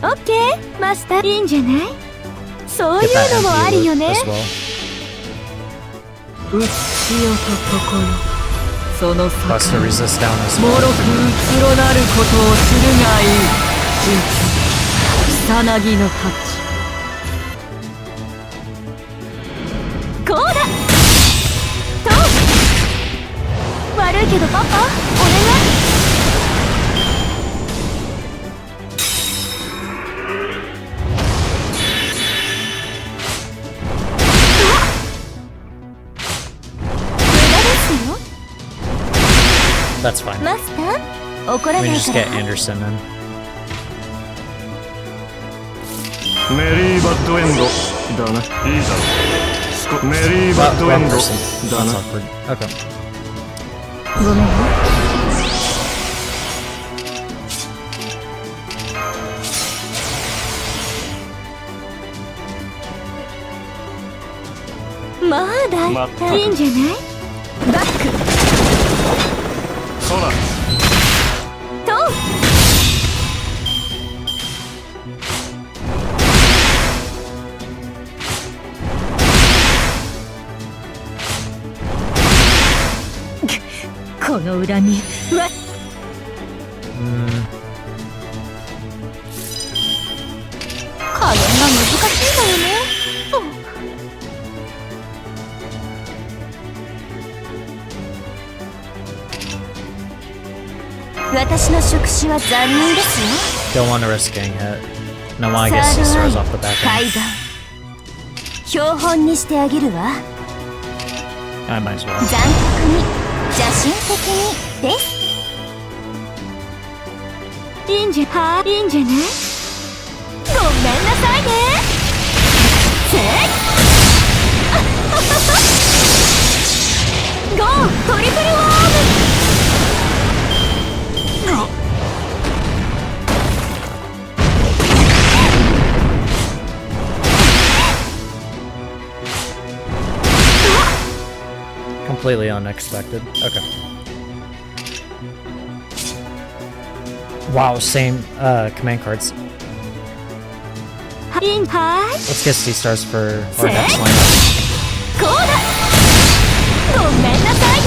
オッケーマスターいいんじゃないそうい Get that うのもあるよ MP ね as well. うつしよところその Buster resist down as もろく well. うつろなることを知るがいい真剣草薙の太刀こうだと悪いけどパパお願いThat's fine. マスター怒ら We な can い just から get Anderson in. メリーバッドエンドだな。いいだろう。メリーバッドエン Wrong ド person. だ That's な。 awkward. Okay. ごめんねまだまったくいいんじゃないバックそら。とこの恨みは 加減が難しいんだよね私の触手は残忍ですよ Don't want to risk getting hit. No, well, I guess he starts off the back 海 end. 岸標本にしてあげるわ I might as well. 残酷に邪神的にですいいんじゃないごめんなさいねせいゴートリプルワーム completely unexpected. Okay. Wow, same command cards. Let's get C stars for our next lineup. こうだごめんなさいね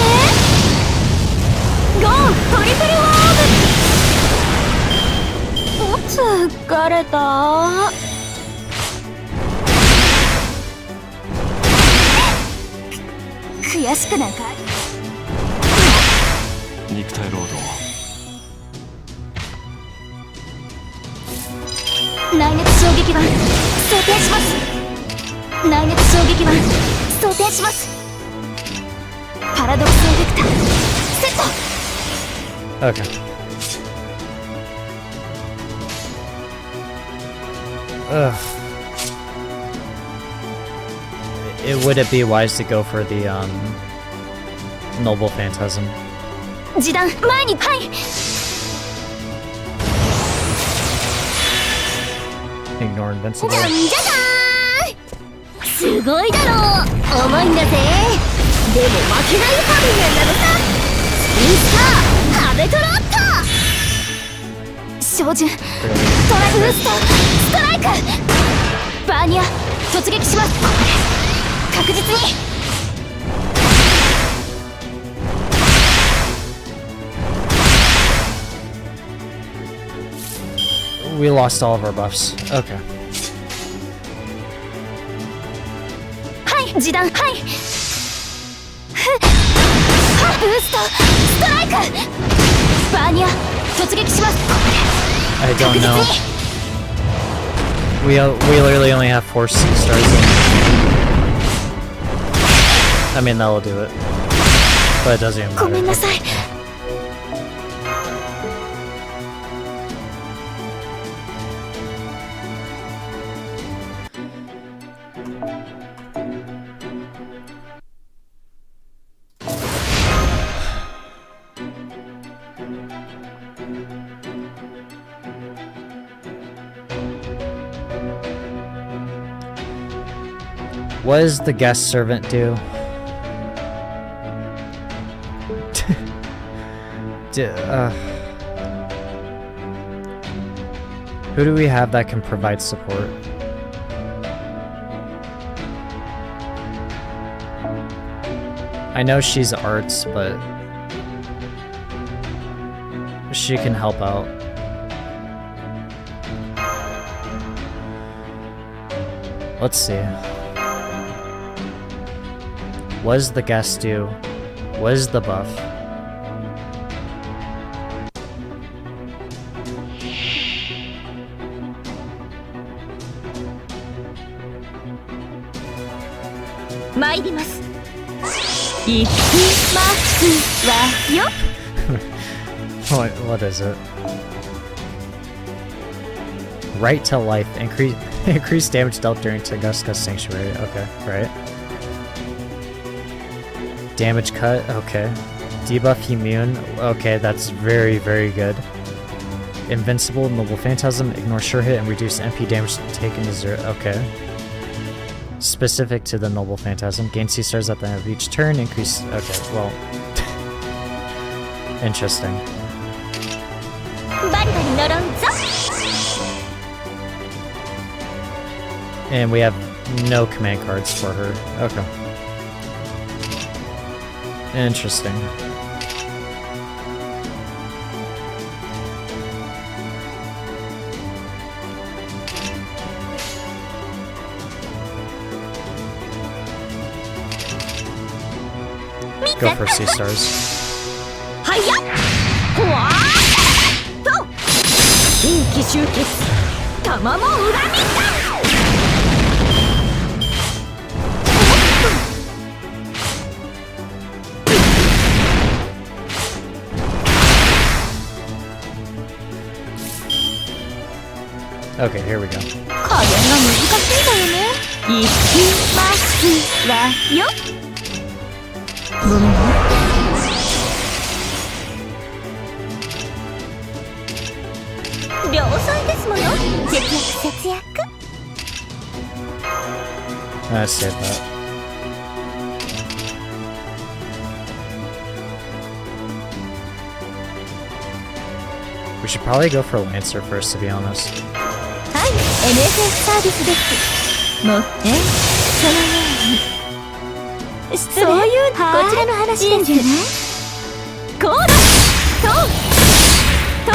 ゴートリプルワーム疲れた悔しくなんか肉体労働内熱衝撃板装填します内熱衝撃板装填しますパラドックスエフェクターセット Okay. Ugh. Would it be wise to go for the Noble Phantasm? 時短前にはい Ignore Invincible. じゃんじゃじゃーんすごいだろう重いんだぜでも負けないハビメンなのさスピンスターハベトロット照準トライブーストストライクバーニア突撃します確実にWe lost all of our buffs. Okay. はい時短はいブーストストライクバーニア突撃します I don't know. We literally only have 4 C stars. I mean, that'll do it. But it doesn't even ごめんな matter. さい What does the guest servant do? Who do we have that can provide support? I know she's arts, but she can help out. Let's see. What does the guest do? What is the buff? What is it? Right to life. Increase damage dealt during Tunguska Sanctuary. Okay, right. Damage cut. Okay. Debuff immune. Okay, that's very, very good. Invincible, Noble Phantasm, ignore sure hit and reduce MP damage taken to 0. Okay. Specific to the Noble Phantasm. Gain C stars at the end of each turn. Increase. Okay, well. Interesting. And we have no command cards for her. Okay. Interesting. Go for C stars. Okay, here we go. Let's save that. We should probably go for Lancer first, to be honest. はい、NFS サービスです。もうそのようにそういうこちらの話です。いいんじゃない？こうだ！と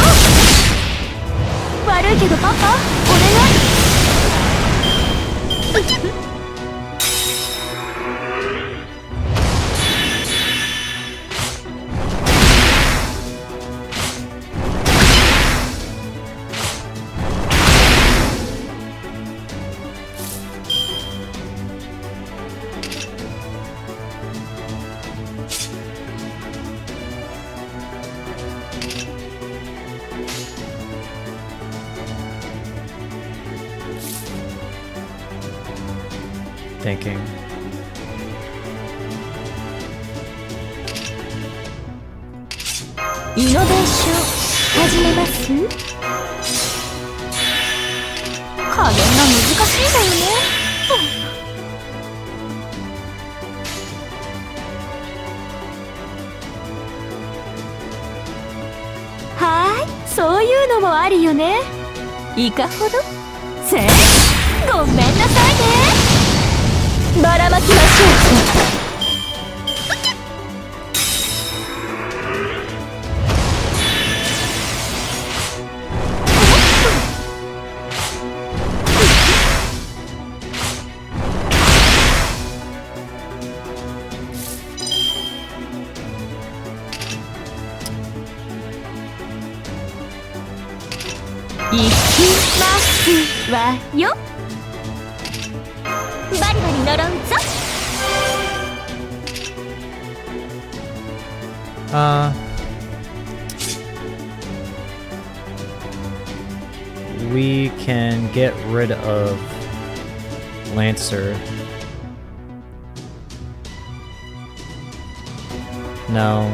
悪いけどパパ、お願い。Thinking. イノベーション始めます？加減が難しいんだよね。はい、そういうのもあるよね。いかほど？ごめんなさいね。ばらまきましょう。行きますわよ。バリバリ呪うぞ。We can get rid of Lancer. No.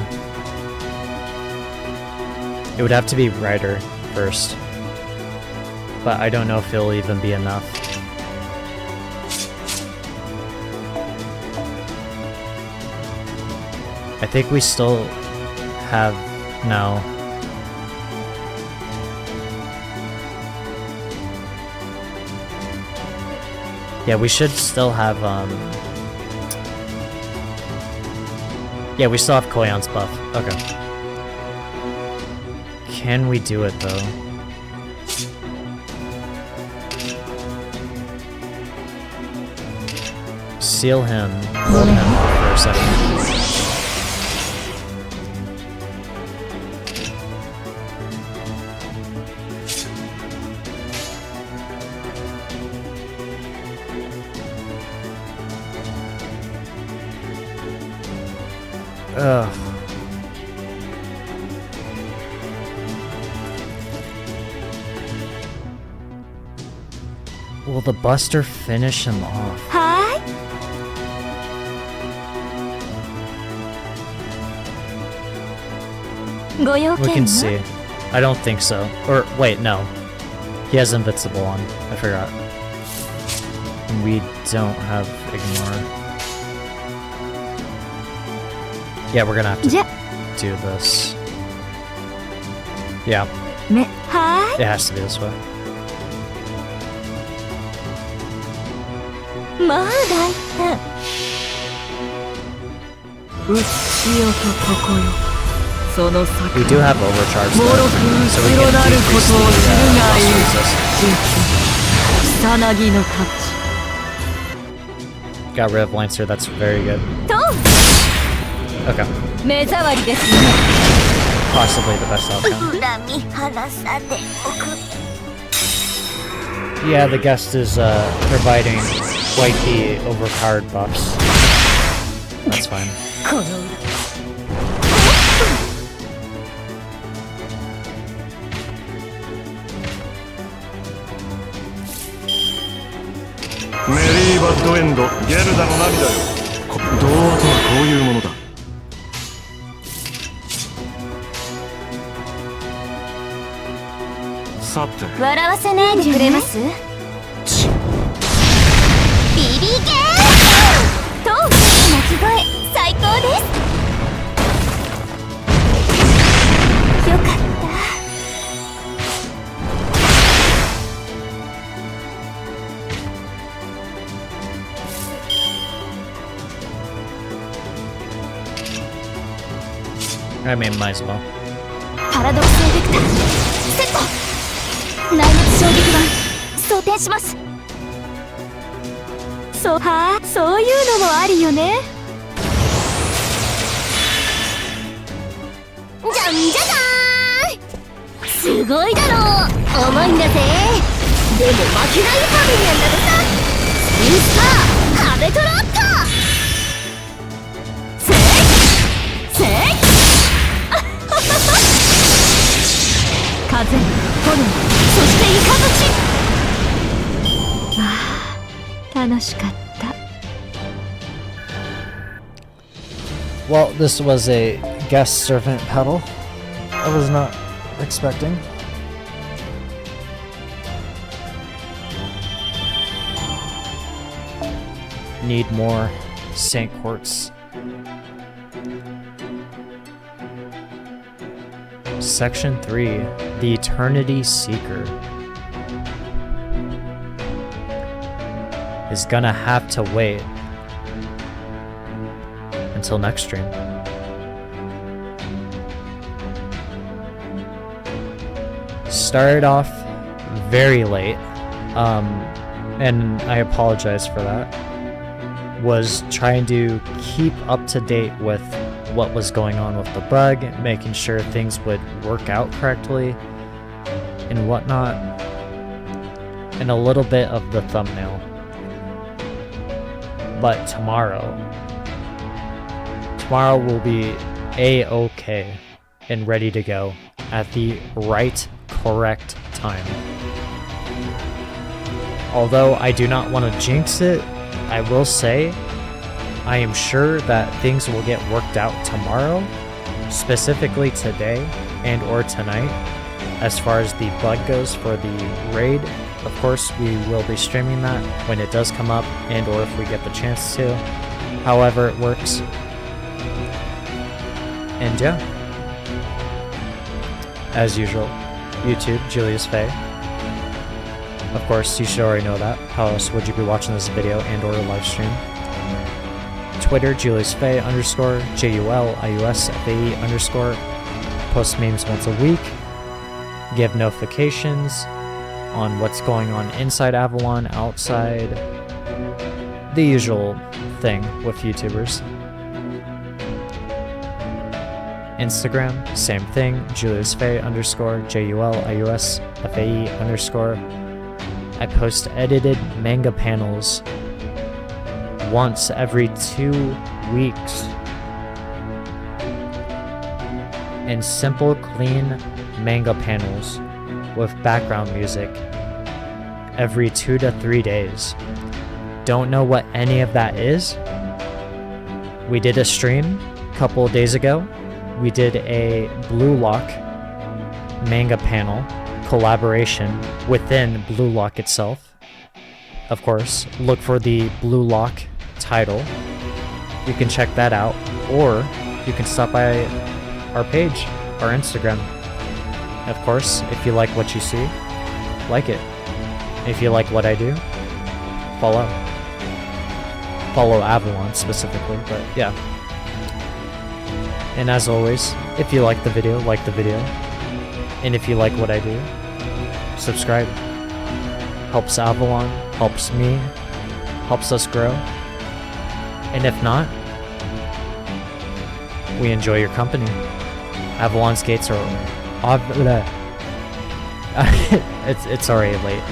It would have to be Rider first. But I don't know if it'll even be enough. I think we still have... no. Yeah, we should still have, yeah, we still have Koyan's buff. Okay. Can we do it, though? Seal him. Hold him for a second. Ugh. Will the Buster finish him off? Hi. We can see. I don't think so. Or wait, no. He has Invincible on. I forgot. We don't have Ignore. Yeah, we're gonna have to do this. Yeah. It has to be this way. We do have overcharge though, so we can decrease the resistance. Got rid of Lancer, that's very good. Okay. Possibly the best outcome. Yeah, the guest is providing quite the overpowered buffs. That's fine. Merry Bad End ゲルダの涙よ。童話とはこういうものだ。さて笑わせないでくれます？ビビゲーと鳴き声最高です。よかった。I mean, might as well. パラドックスエフェクターセット。内熱衝撃板装填します。そういうのもありよね。じゃんじゃじゃーん、すごいだろう。重いんだぜ。でも負けないファミリアンなのさ。スピンスター壁トロットせいせい風、炎、そしてイカズチ。ああ、楽しかった。 Well, this was a guest servant pedal. I was not expecting. Need more Saint Quartz. Section 3, The Eternity Seeker. Is gonna have to wait until next stream. Started off very late, and I apologize for that. Was trying to keep up to date with what was going on with the bug, making sure things would work out correctly and whatnot, and a little bit of the thumbnail. But tomorrow will be a-okay and ready to go at the right, correct time. Although I do not want to jinx it, I will say I am sure that things will get worked out tomorrow, specifically today and or tonight, as far as the bug goes for the raid. Of course, we will be streaming that when it does come up and or if we get the chance to, however it works. And yeah, as usual, YouTube, Julius Faye. Of course, you should already know that. How else would you be watching this video and or live stream? Twitter, Julius Faye _ JULIUSFAE _ post memes once a week, give notifications on what's going on inside Avalon, outside, the usual thing with YouTubers. Instagram, same thing, Julius Faye _ JULIUSFAE _ I post edited manga panels once every 2 weeks. And simple, clean manga panels with background music every 2 to 3 days. Don't know what any of that is. We did a stream a couple of days ago. We did a Blue Lock manga panel collaboration within Blue Lock itself. Of course, look for the Blue Lock title. You can check that out, or you can stop by our page, our Instagram. Of course, if you like what you see, like it. If you like what I do, follow. Follow Avalon specifically, but yeah. And as always, if you like the video, like the video. And if you like what I do, subscribe. Helps Avalon, helps me, helps us grow. And if not, we enjoy your company. Avalon's gates are it's already late.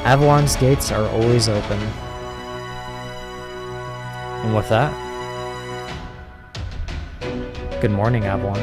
Avalon's gates are always open. And with that, good morning, Avalon.